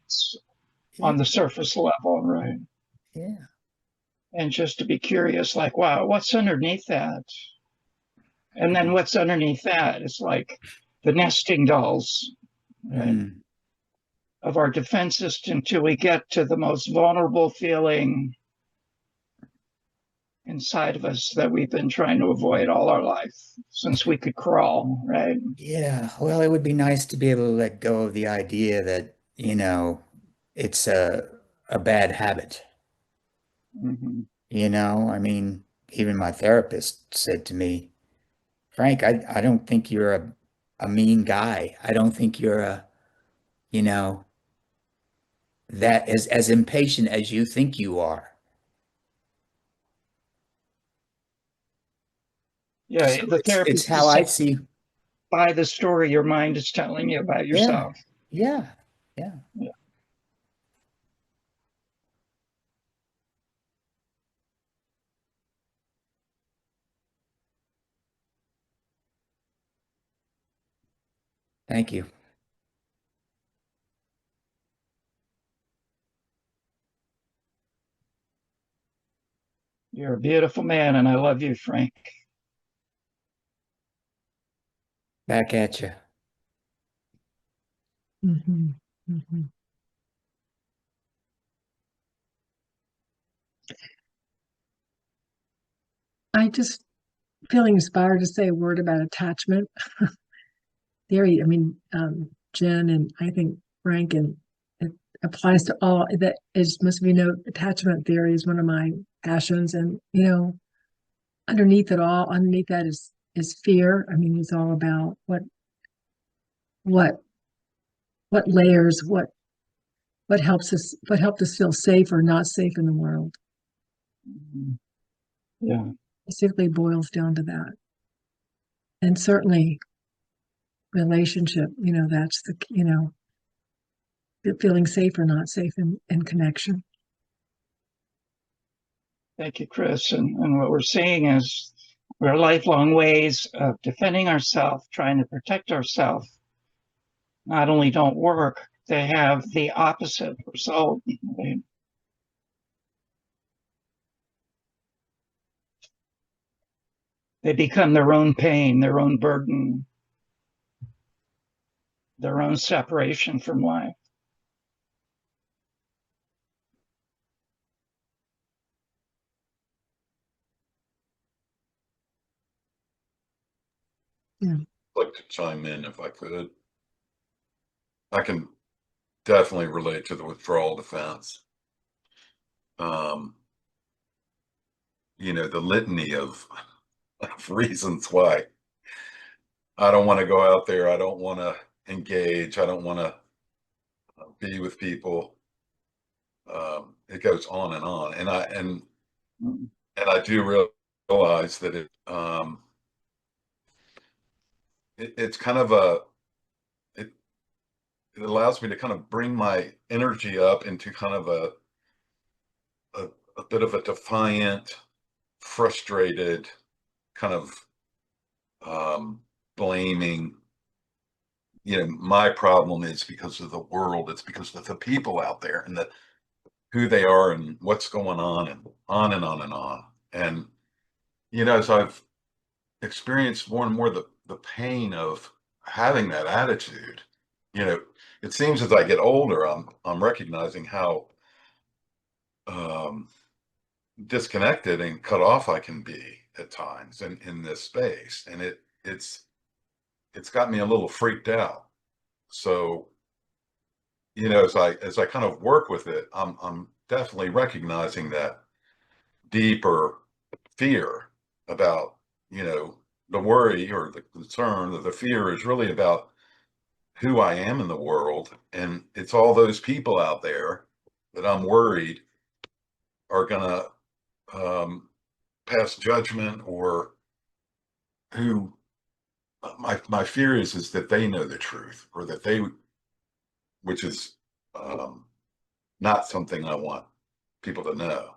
S11: Yeah,
S1: on the surface level, right?
S11: yeah.
S1: And just to be curious, like, wow, what's underneath that? And then what's underneath that is like the nesting dolls, right,
S11: Mm,
S1: of our defense system until we get to the most vulnerable feeling inside of us that we've been trying to avoid all our life since we could crawl, right?
S11: yeah. Well, it would be nice to be able to let go of the idea that, it's a bad habit.
S1: Mm-hmm.
S11: I mean, even my therapist said to me, Frank, I don't think you're a mean guy. I don't think you're you know, that as impatient as you think you are.
S1: Yeah,
S11: So
S1: the
S11: it's
S1: therapist
S11: how
S1: is
S11: I
S1: saying,
S11: see.
S1: by the story your mind is telling you about
S11: Yeah,
S1: yourself.
S11: yeah, yeah.
S1: Yeah.
S11: Thank you.
S1: You're a beautiful man, and I love you, Frank.
S11: Back at you.
S6: I just feeling inspired to say a word about attachment theory. I mean, Jen and I think Frank, and it applies to all that is must be no attachment theory is one of my passions. And, underneath that is fear. I mean, it's all about what layers, what helped us feel safe or not safe in the world.
S1: Yeah.
S6: Basically boils down to that. And certainly relationship, that's feeling safe or not safe in connection.
S1: Thank you, Chris. And what we're seeing is we're lifelong ways of defending ourselves, trying to protect ourselves, not only don't work, they have the opposite result. They become their own pain, their own burden, their own separation from life.
S6: Yeah.
S9: I'd like to chime in if I could. I can definitely relate to the withdrawal defense. The litany of reasons why I don't want to go out there. I don't want to engage. I don't want to be with people. It goes on and on. And I do realize that it's kind of it allows me to kind of bring my energy up into kind of a bit of a defiant, frustrated kind of blaming. My problem is because of the world. It's because of the people out there and who they are and what's going on and on and on and on. And as I've experienced more and more the pain of having that attitude, it seems as I get older, I'm recognizing how disconnected and cut off I can be at times in this space. And it's it's got me a little freaked out. So, you know, as I kind of work with it, I'm definitely recognizing that deeper fear about, you know, the worry or the concern, that the fear is really about who I am in the world. And it's all those people out there that I'm worried are going to pass judgment, or who my fear is that they know the truth, or that they, which is not something I want people to know.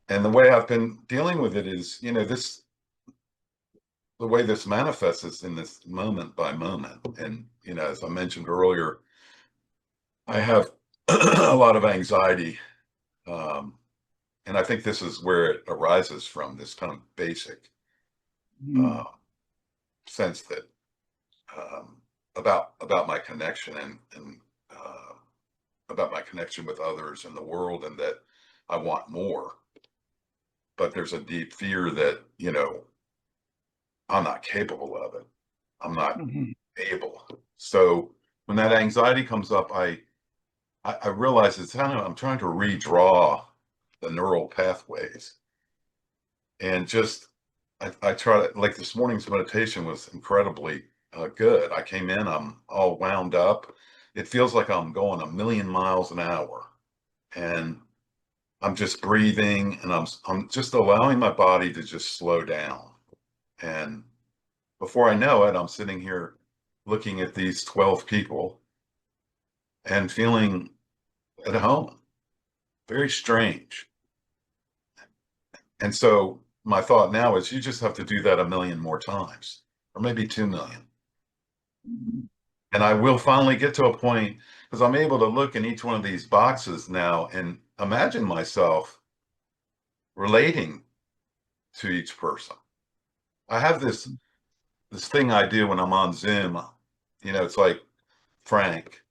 S9: And the way I've been dealing with it is, you know, the way this manifests is in this moment by moment. And, you know, as I mentioned earlier, I have a lot of anxiety. And I think this is where it arises from, this kind of basic sense that about my connection and about my connection with others in the world, and that I want more. But there's a deep fear that, you know, I'm not capable of it. I'm not able. So when that anxiety comes up, I realize it's kind of, I'm trying to redraw the neural pathways. And just, I try to, like this morning's meditation was incredibly good. I came in, I'm all wound up. It feels like I'm going 1,000,000 miles an hour. And I'm just breathing, and I'm just allowing my body to just slow down. And before I know it, I'm sitting here looking at these 12 people and feeling at home. Very strange. And so my thought now is, you just have to do that 1,000,000 more times, or maybe 2,000,000. And I will finally get to a point, because I'm able to look in each one of these boxes now and imagine myself relating to each person. I have this thing I do when I'm on Zoom. You know, it's like Frank.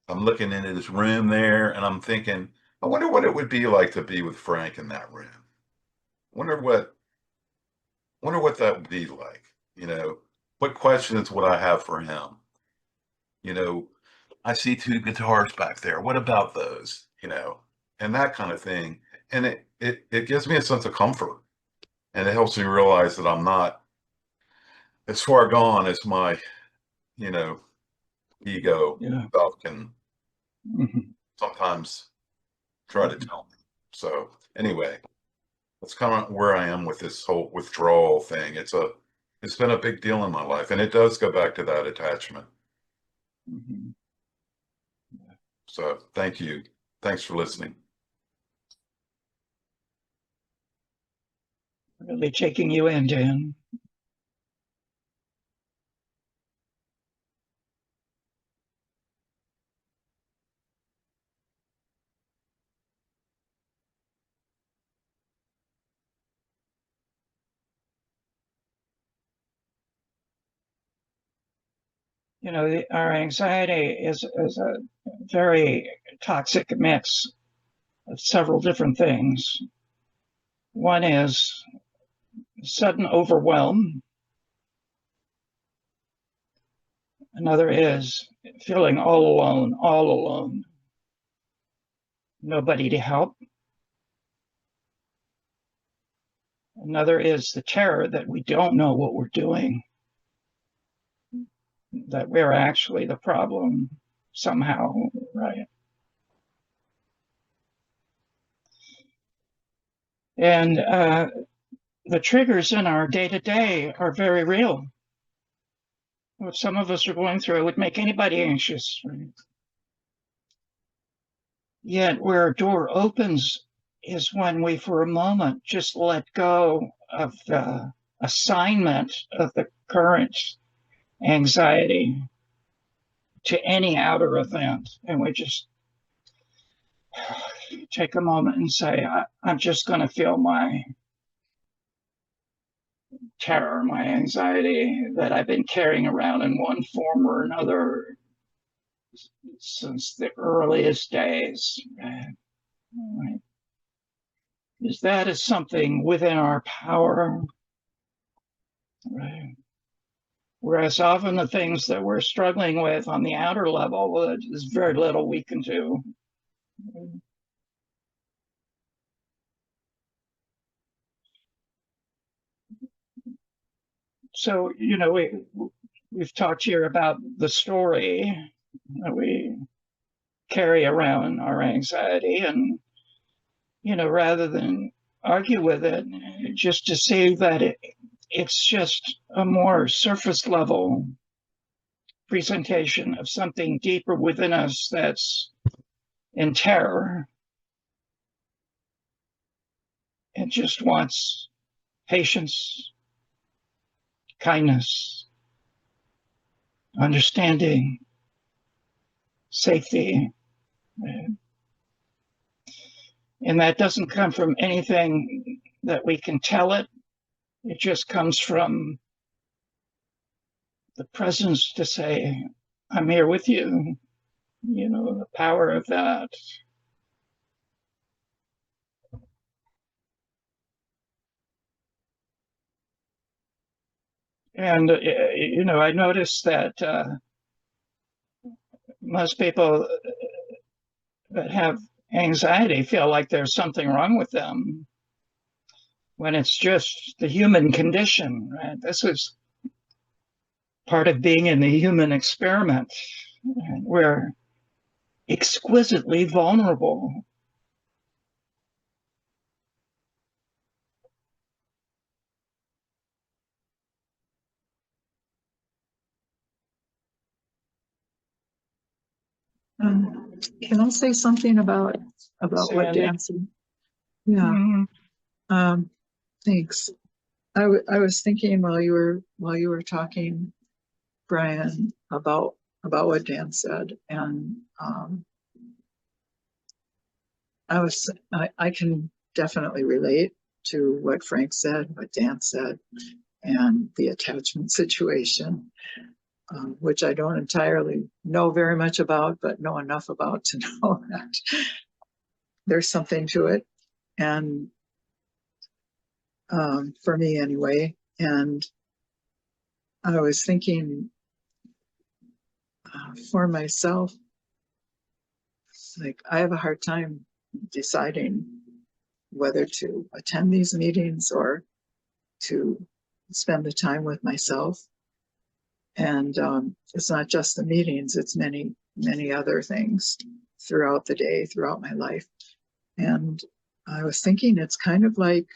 S9: I'm looking into this room there, and I'm thinking, I wonder what it would be like to be with Frank in that room. Wonder what that would be like. You know, what questions would I have for him? You know, I see 2 guitars back there. What about those? You know, and that kind of thing. And it gives me a sense of comfort, and it helps me realize that I'm not as far gone as my, you know, ego self can sometimes try to tell me. So anyway, that's kind of where I am with this whole withdrawal thing. It's been a big deal in my life, and it does go back to that attachment. So thank you. Thanks for listening.
S1: Really taking you in, Dan. You know, our anxiety is a very toxic mix of several different things. One is sudden overwhelm. Another is feeling all alone, nobody to help. Another is the terror that we don't know what we're doing, that we're actually the problem somehow, right? And the triggers in our day-to-day are very real. What some of us are going through would make anybody anxious, right? Yet where a door opens is when we, for a moment, just let go of the assignment of the current anxiety to any outer event. And we just take a moment and say, I'm just going to feel my terror, my anxiety that I've been carrying around in one form or another since the earliest days. Right? Is that is something within our power, right? Whereas often the things that we're struggling with on the outer level, well, there's very little we can do. So, we've talked here about the story that we carry around our anxiety, and, rather than argue with it, just to see that it's just a more surface level presentation of something deeper within us that's in terror. It just wants patience, kindness, understanding, safety. And that doesn't come from anything that we can tell it. It just comes from the presence to say, I'm here with you. The power of that. And, I noticed that most people that have anxiety feel like there's something wrong with them when it's just the human condition, right? This is part of being in the human experiment. We're exquisitely vulnerable.
S10: Can I say something about what
S1: Sandy?
S10: Dan said? Yeah. Thanks. I was thinking while you were talking, Brian, about what Dan said, and I can definitely relate to what Frank said, what Dan said, and the attachment situation, which I don't entirely know very much about, but know enough about to know that there's something to it, and for me anyway. And I was thinking for myself, it's like I have a hard time deciding whether to attend these meetings or to spend the time with myself. And it's not just the meetings, it's many, many other things throughout the day, throughout my life. And I was thinking it's kind of like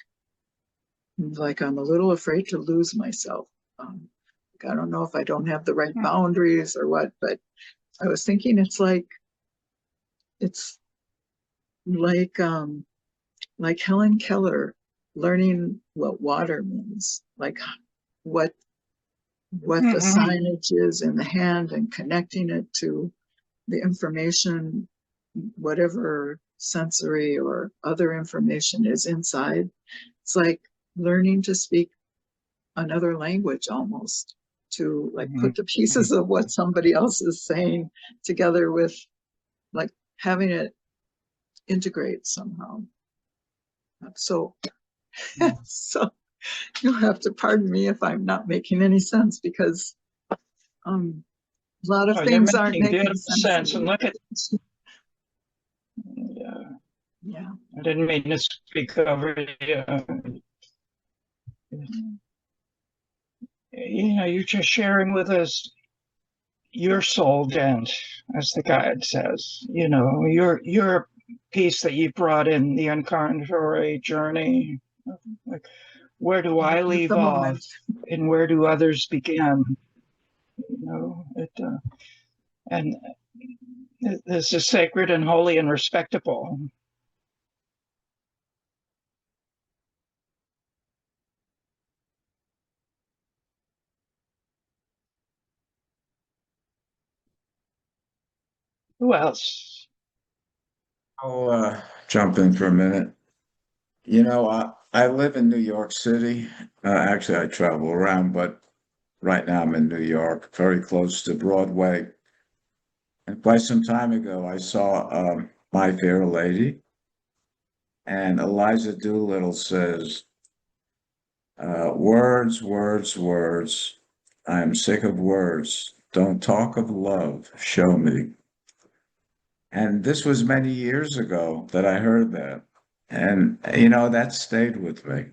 S10: I'm a little afraid to lose myself. I don't know if I don't have the right boundaries or what, but I was thinking it's like Helen Keller learning what water means, like what the signage is in the hand and connecting it to the information, whatever sensory or other information is inside. It's like learning to speak another language almost, to like put the pieces of what somebody else is saying together with like having it integrate somehow. So you'll have to pardon me if I'm not making any sense, because a lot of things aren't making sense.
S1: And look at
S10: yeah.
S1: I didn't mean to speak over you. You're just sharing with us your soul dent, as the guide says. Your piece that you brought in the incarnatory journey. Like, where do I leave off, and where do others begin? And this is sacred and holy and respectable. Who else?
S5: I'll jump in for a minute. I live in New York City. Actually, I travel around, but right now I'm in New York, very close to Broadway. And quite some time ago, I saw My Fair Lady, and Eliza Doolittle says, words, words, words, I am sick of words. Don't talk of love. Show me. And this was many years ago that I heard that. And, that stayed with me.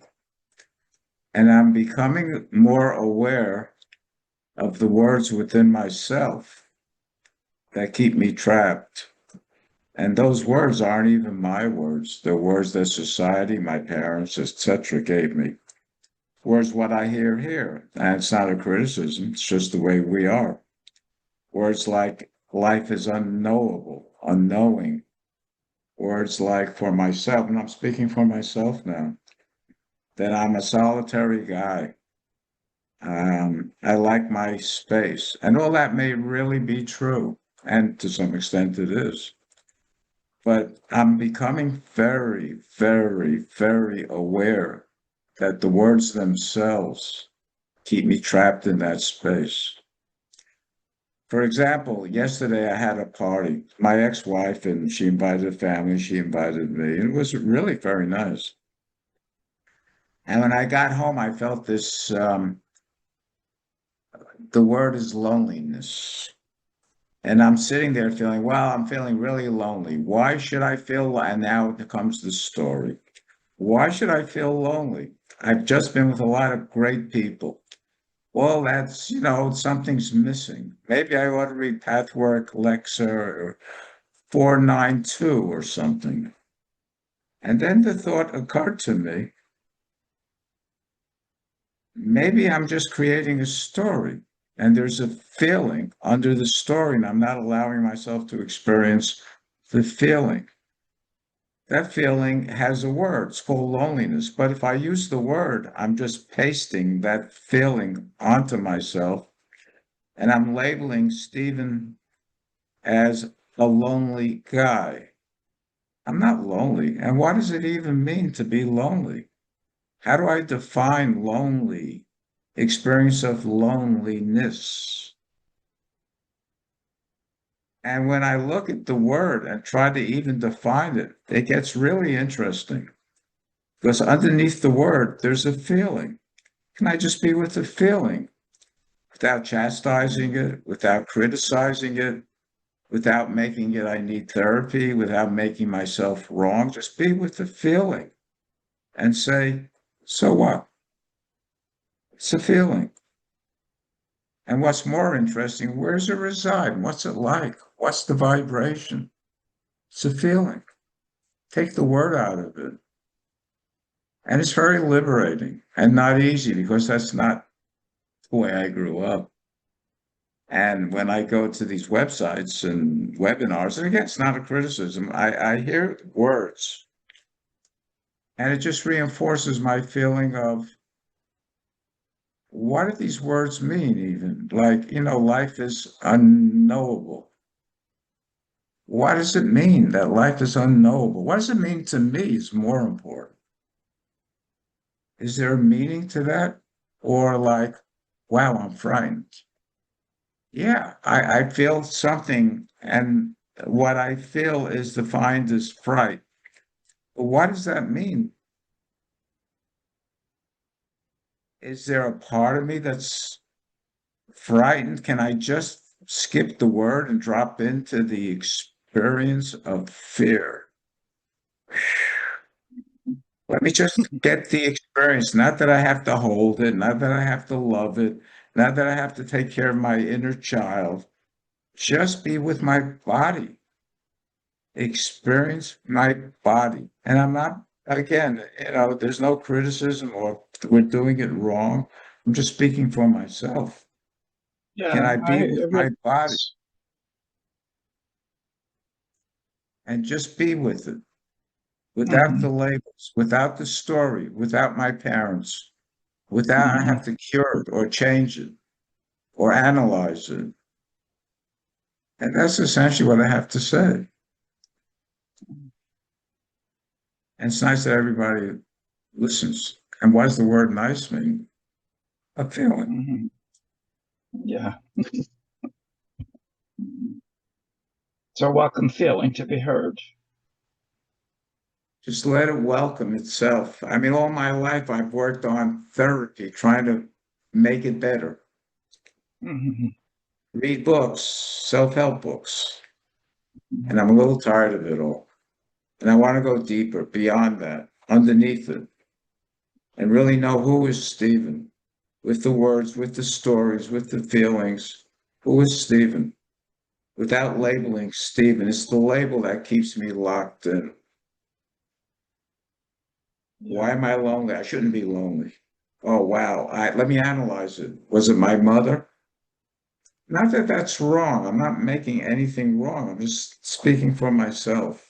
S5: And I'm becoming more aware of the words within myself that keep me trapped. And those words aren't even my words. They're words that society, my parents, etc., gave me. Words what I hear here. And it's not a criticism, it's just the way we are. Words like life is unknowable, unknowing. Words like for myself, and I'm speaking for myself now, that I'm a solitary guy. I like my space. And all that may really be true. And to some extent it is. But I'm becoming very, very, very aware that the words themselves keep me trapped in that space. For example, yesterday I had a party. My ex-wife, and she invited the family, she invited me. It was really very nice. And when I got home, I felt this, the word is loneliness. And I'm sitting there feeling, well, I'm feeling really lonely. Why should I feel? And now it comes the story. Why should I feel lonely? I've just been with a lot of great people. Well, that's, something's missing. Maybe I ought to read Pathwork Lexa or 492 or something. And then the thought occurred to me, maybe I'm just creating a story. And there's a feeling under the story, and I'm not allowing myself to experience the feeling. That feeling has a word. It's called loneliness. But if I use the word, I'm just pasting that feeling onto myself, and I'm labeling Stephen as a lonely guy. I'm not lonely. And what does it even mean to be lonely? How do I define lonely? Experience of loneliness. And when I look at the word and try to even define it, it gets really interesting. Because underneath the word, there's a feeling. Can I just be with the feeling without chastising it, without criticizing it, without making it I need therapy, without making myself wrong? Just be with the feeling and say, so what? It's a feeling. And what's more interesting, where does it reside? What's it like? What's the vibration? It's a feeling. Take the word out of it. And it's very liberating and not easy because that's not the way I grew up. And when I go to these websites and webinars, and again, it's not a criticism, I hear words and it just reinforces my feeling of what do these words mean even? Like, life is unknowable. What does it mean that life is unknowable? What does it mean to me is more important. Is there a meaning to that? Or like, wow, I'm frightened. Yeah, I feel something, and what I feel is defined as fright. But what does that mean? Is there a part of me that's frightened? Can I just skip the word and drop into the experience of fear? Let me just get the experience, not that I have to hold it, not that I have to love it, not that I have to take care of my inner child. Just be with my body, experience my body. And I'm not, again, there's no criticism or we're doing it wrong. I'm just speaking for myself. Can I be with my body and just be with it without the labels, without the story, without my parents, without I have to cure it or change it or analyze it. And that's essentially what I have to say. And it's nice that everybody listens. And what does the word nice mean? A feeling.
S1: Yeah. It's a welcome feeling to be heard.
S5: Just let it welcome itself. I mean, all my life I've worked on therapy, trying to make it better.
S1: Mhm.
S5: read books, self-help books, and I'm a little tired of it all. And I want to go deeper, beyond that, underneath it, and really know who is Stephen, with the words, with the stories, with the feelings. Who is Stephen? Without labeling Stephen. It's the label that keeps me locked in. Why am I lonely? I shouldn't be lonely. Oh, wow. Let me analyze it. Was it my mother? Not that that's wrong. I'm not making anything wrong. I'm just speaking for myself.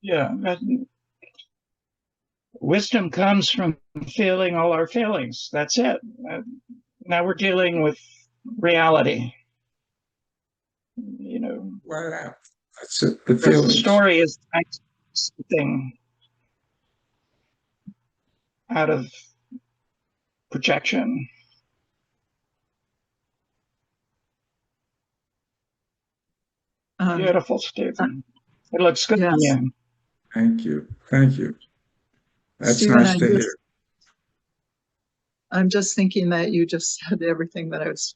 S1: Yeah. Wisdom comes from feeling all our feelings. That's it. Now we're dealing with reality. You know,
S5: Wow. That's it. The
S1: the
S5: feelings.
S1: story is something out of projection. Beautiful, Stephen. It looks good on
S10: Yes.
S1: you.
S5: Thank you. Thank you. That's
S10: Stephen,
S5: nice to hear.
S10: I'm just thinking that you just said everything that I was,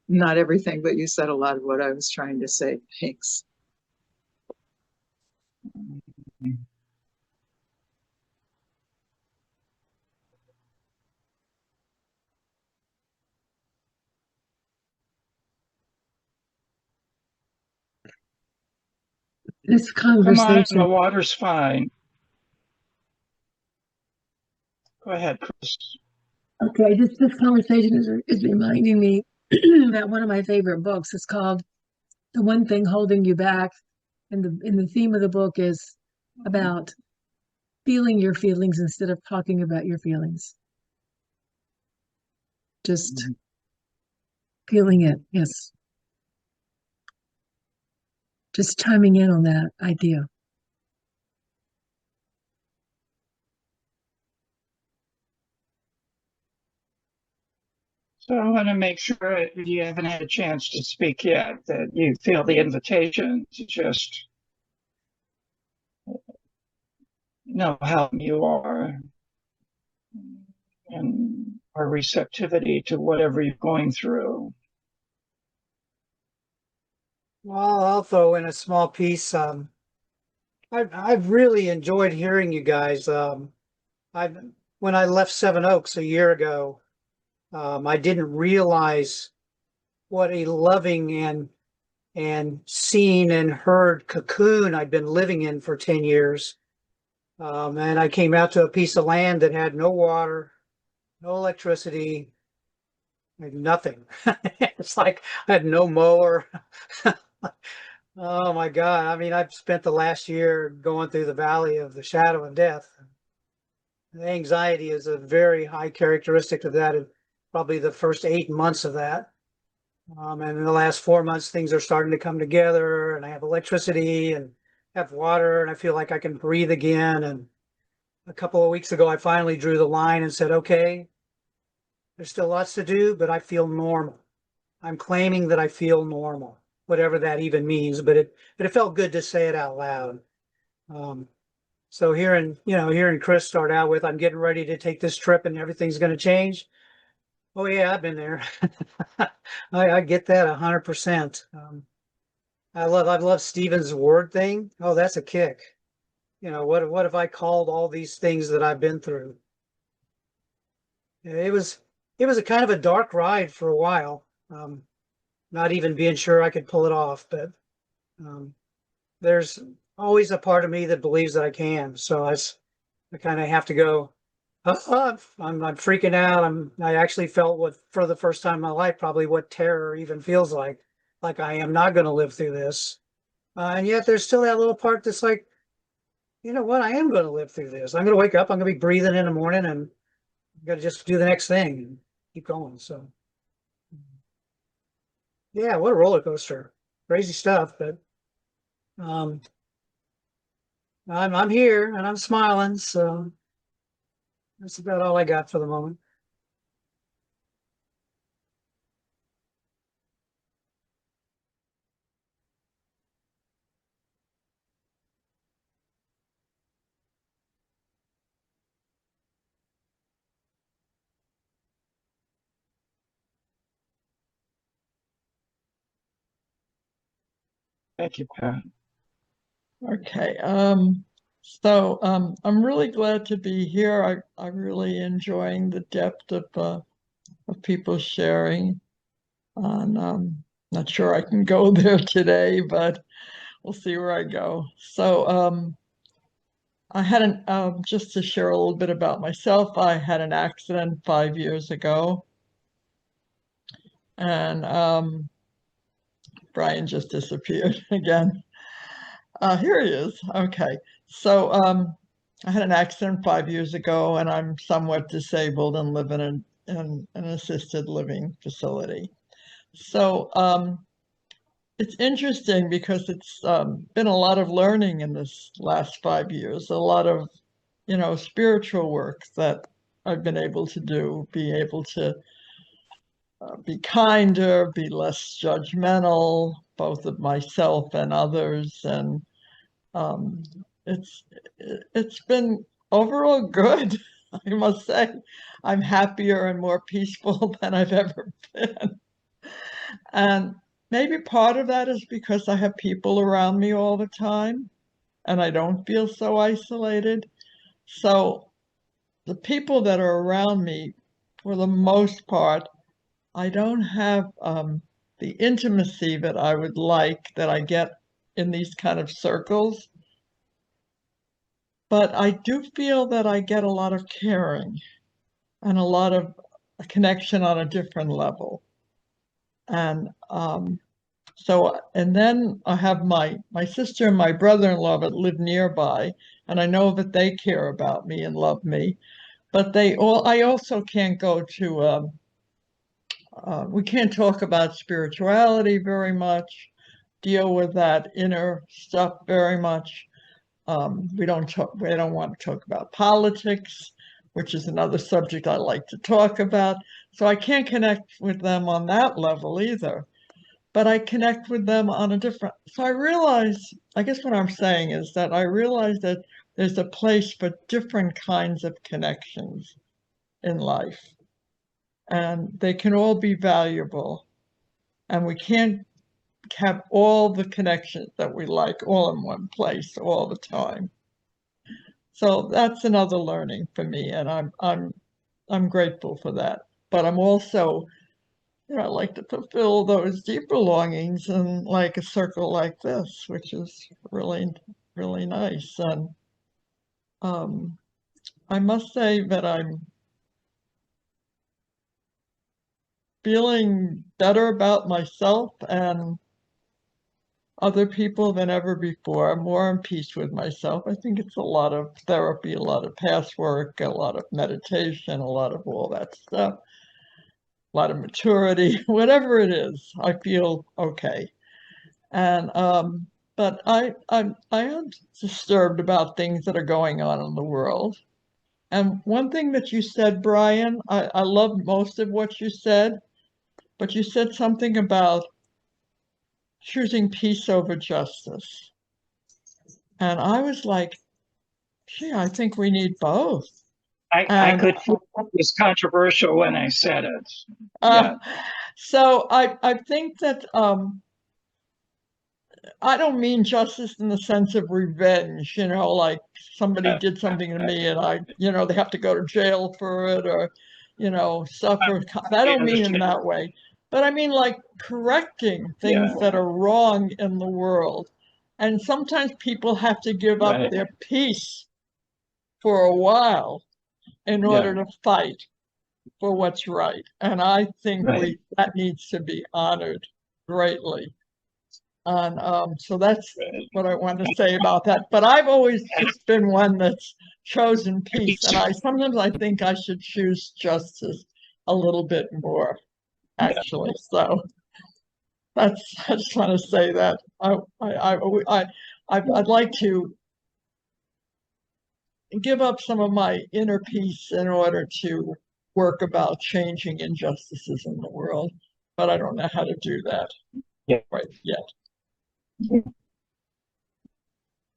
S10: not everything, but you said a lot of what I was trying to say. Thanks.
S6: This
S1: Come on, the
S6: conversation,
S1: water's fine. Go ahead, Chris.
S6: okay, this conversation is reminding me that one of my favorite books is called The One Thing Holding You Back. And the theme of the book is about feeling your feelings instead of talking about your feelings. Just feeling it, yes. Just chiming in on that idea.
S1: So I want to make sure if you haven't had a chance to speak yet, that you feel the invitation to just know how you are and our receptivity to whatever you're going through.
S4: Well, I'll throw in a small piece. I've really enjoyed hearing you guys. I when I left Seven Oaks a year ago, I didn't realize what a loving and seen and heard cocoon I'd been living in for 10 years. And I came out to a piece of land that had no water, no electricity, like nothing. It's like I had no mower. Oh my God. I mean, I've spent the last year going through the valley of the shadow of death. The anxiety is a very high characteristic of that, and probably the first 8 months of that. And in the last 4 months, things are starting to come together, and I have electricity and have water, and I feel like I can breathe again. And a couple of weeks ago, I finally drew the line and said, okay, there's still lots to do, but I feel normal. I'm claiming that I feel normal, whatever that even means, but it felt good to say it out loud. So hearing Chris start out with, I'm getting ready to take this trip and everything's going to change. Oh yeah, I've been there. I get that 100%. I love Stephen's word thing. Oh, that's a kick. What if I called all these things that I've been through? It was a kind of a dark ride for a while. Not even being sure I could pull it off, but um, there's always a part of me that believes that I can. So I kind of have to go. I'm freaking out. I actually felt what for the first time in my life probably what terror even feels like. Like I am not going to live through this, and yet there's still that little part that's like, you know what? I am going to live through this. I'm going to wake up. I'm going to be breathing in the morning, and I'm going to just do the next thing and keep going. So yeah, what a roller coaster, crazy stuff. But um, I'm here and I'm smiling. So that's about all I got for the moment.
S1: Thank you, Pat.
S3: Okay. So I'm really glad to be here. I'm really enjoying the depth of people sharing. And not sure I can go there today, but we'll see where I go. So I had just to share a little bit about myself. I had an accident 5 years ago, and Brian just disappeared again. Here he is. Okay. So I had an accident 5 years ago, and I'm somewhat disabled and live in an assisted living facility. So it's interesting because it's been a lot of learning in this last 5 years, a lot of, spiritual work that I've been able to do, be able to be kinder, be less judgmental, both of myself and others. And um, it's it's been overall good. I must say, I'm happier and more peaceful than I've ever been. And maybe part of that is because I have people around me all the time and I don't feel so isolated. So the people that are around me, for the most part, I don't have the intimacy that I would like that I get in these kind of circles. But I do feel that I get a lot of caring and a lot of a connection on a different level. And and then I have my sister and my brother-in-law that live nearby, and I know that they care about me and love me. But I also can't go to, we can't talk about spirituality very much, deal with that inner stuff very much. We don't want to talk about politics, which is another subject I like to talk about. So I can't connect with them on that level either. But I connect with them on a different. So I guess what I'm saying is that I realize that there's a place for different kinds of connections in life, and they can all be valuable. And we can't have all the connections that we like all in one place all the time. So that's another learning for me, and I'm grateful for that. But I'm also, I like to fulfill those deeper longings in like a circle like this, which is really, really nice. And I must say that I'm feeling better about myself and other people than ever before. I'm more in peace with myself. I think it's a lot of therapy, a lot of past work, a lot of meditation, a lot of all that stuff, a lot of maturity, whatever it is, I feel okay. And but I am disturbed about things that are going on in the world. And one thing that you said, Brian, I love most of what you said, but you said something about choosing peace over justice. And I was like, gee, I think we need both.
S1: I could feel it was controversial when I said it. Yeah.
S3: So I think that I don't mean justice in the sense of revenge, like somebody did something to me and they have to go to jail for it or, suffer. I don't mean in that way. But I mean like correcting things that are wrong in the world. And sometimes people have to give up their peace for a while in order to fight for what's right. And I think that needs to be honored greatly. And so that's what I want to say about that. But I've always just been one that's chosen peace. And sometimes I think I should choose justice a little bit more, actually. So I just want to say that I'd like to give up some of my inner peace in order to work about changing injustices in the world. But I don't know how to do that right yet.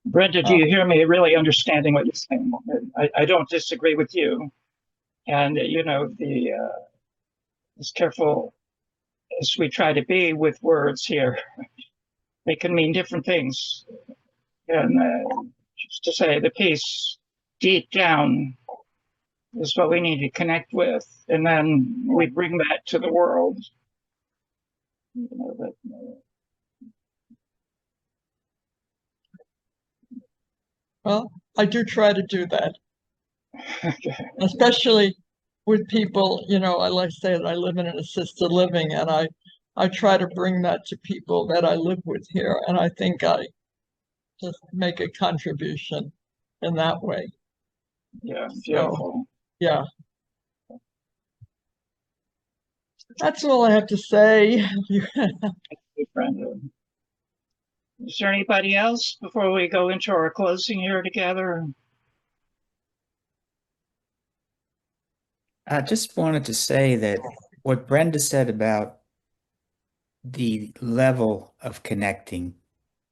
S1: Brenda, do you hear me really understanding what you're saying? I don't disagree with you. And, as careful as we try to be with words here, they can mean different things. And just to say the peace deep down is what we need to connect with. And then we bring that to the world. You know, that,
S3: Well, I do try to do that,
S1: okay.
S3: especially with people, you know, I like to say that I live in an assisted living, and I try to bring that to people that I live with here, and I think I just make a contribution in that way.
S1: Yeah, beautiful.
S3: Yeah. That's all I have to say.
S1: Good friend. Is there anybody else before we go into our closing here together?
S11: I just wanted to say that what Brenda said about the level of connecting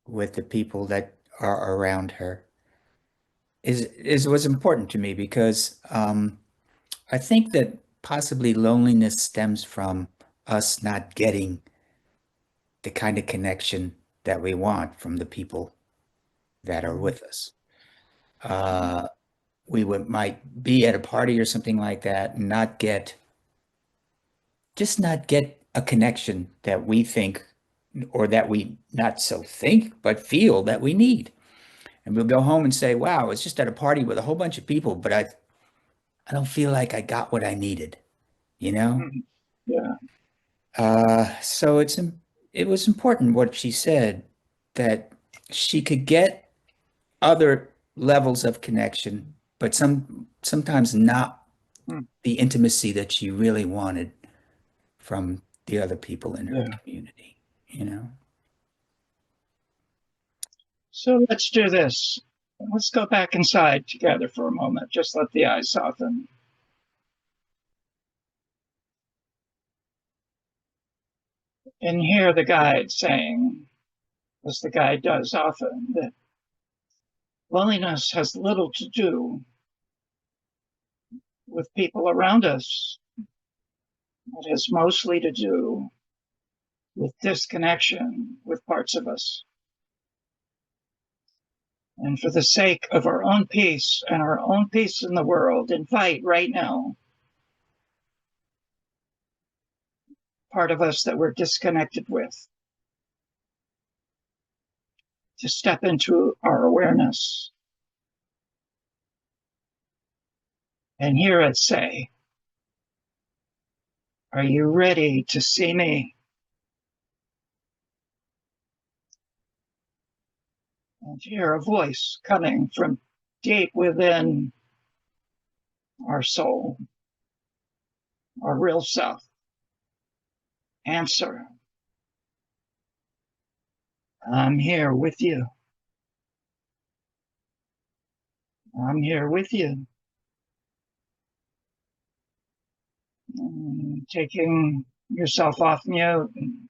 S11: with the people that are around her was important to me because I think that possibly loneliness stems from us not getting the kind of connection that we want from the people that are with us. We might be at a party or something like that and not get a connection that we think, or that we not so think, but feel that we need. And we'll go home and say, wow, I was just at a party with a whole bunch of people, but I don't feel like I got what I needed, you know?
S1: Yeah.
S11: So it was important what she said, that she could get other levels of connection, but sometimes not the intimacy that she really wanted from the other people in her community, you know?
S1: So let's do this. Let's go back inside together for a moment. Just let the eyes soften. And hear the guide saying, as the guide does often, that loneliness has little to do with people around us. It has mostly to do with disconnection with parts of us. And for the sake of our own peace and our own peace in the world, invite right now part of us that we're disconnected with to step into our awareness and hear it say, are you ready to see me? And hear a voice coming from deep within our soul, our real self. Answer, I'm here with you. I'm here with you. Taking yourself off mute and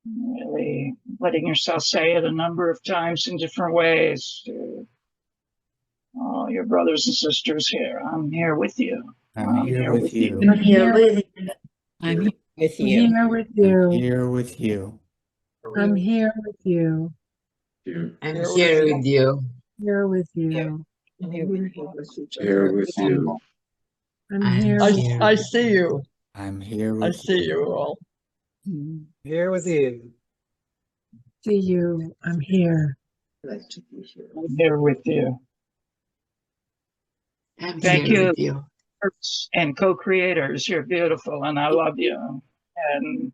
S1: really letting yourself say it a number of times in different ways to all your brothers and sisters here. I'm here with you.
S11: I'm here with you.
S2: I'm here with you. I'm here with
S6: I'm
S2: you.
S6: here with
S11: I'm
S6: you.
S11: here with you.
S6: I'm here with you.
S12: I'm here with you.
S6: Here with you.
S5: Here with you.
S6: I'm here.
S3: I see you.
S11: I'm here
S3: I
S11: with
S3: see you all.
S4: Here with you.
S6: See you. I'm here.
S1: I'm here with you.
S12: I'm
S1: Thank
S12: here
S1: you.
S12: with you.
S1: And co-creators, you're beautiful and I love you. And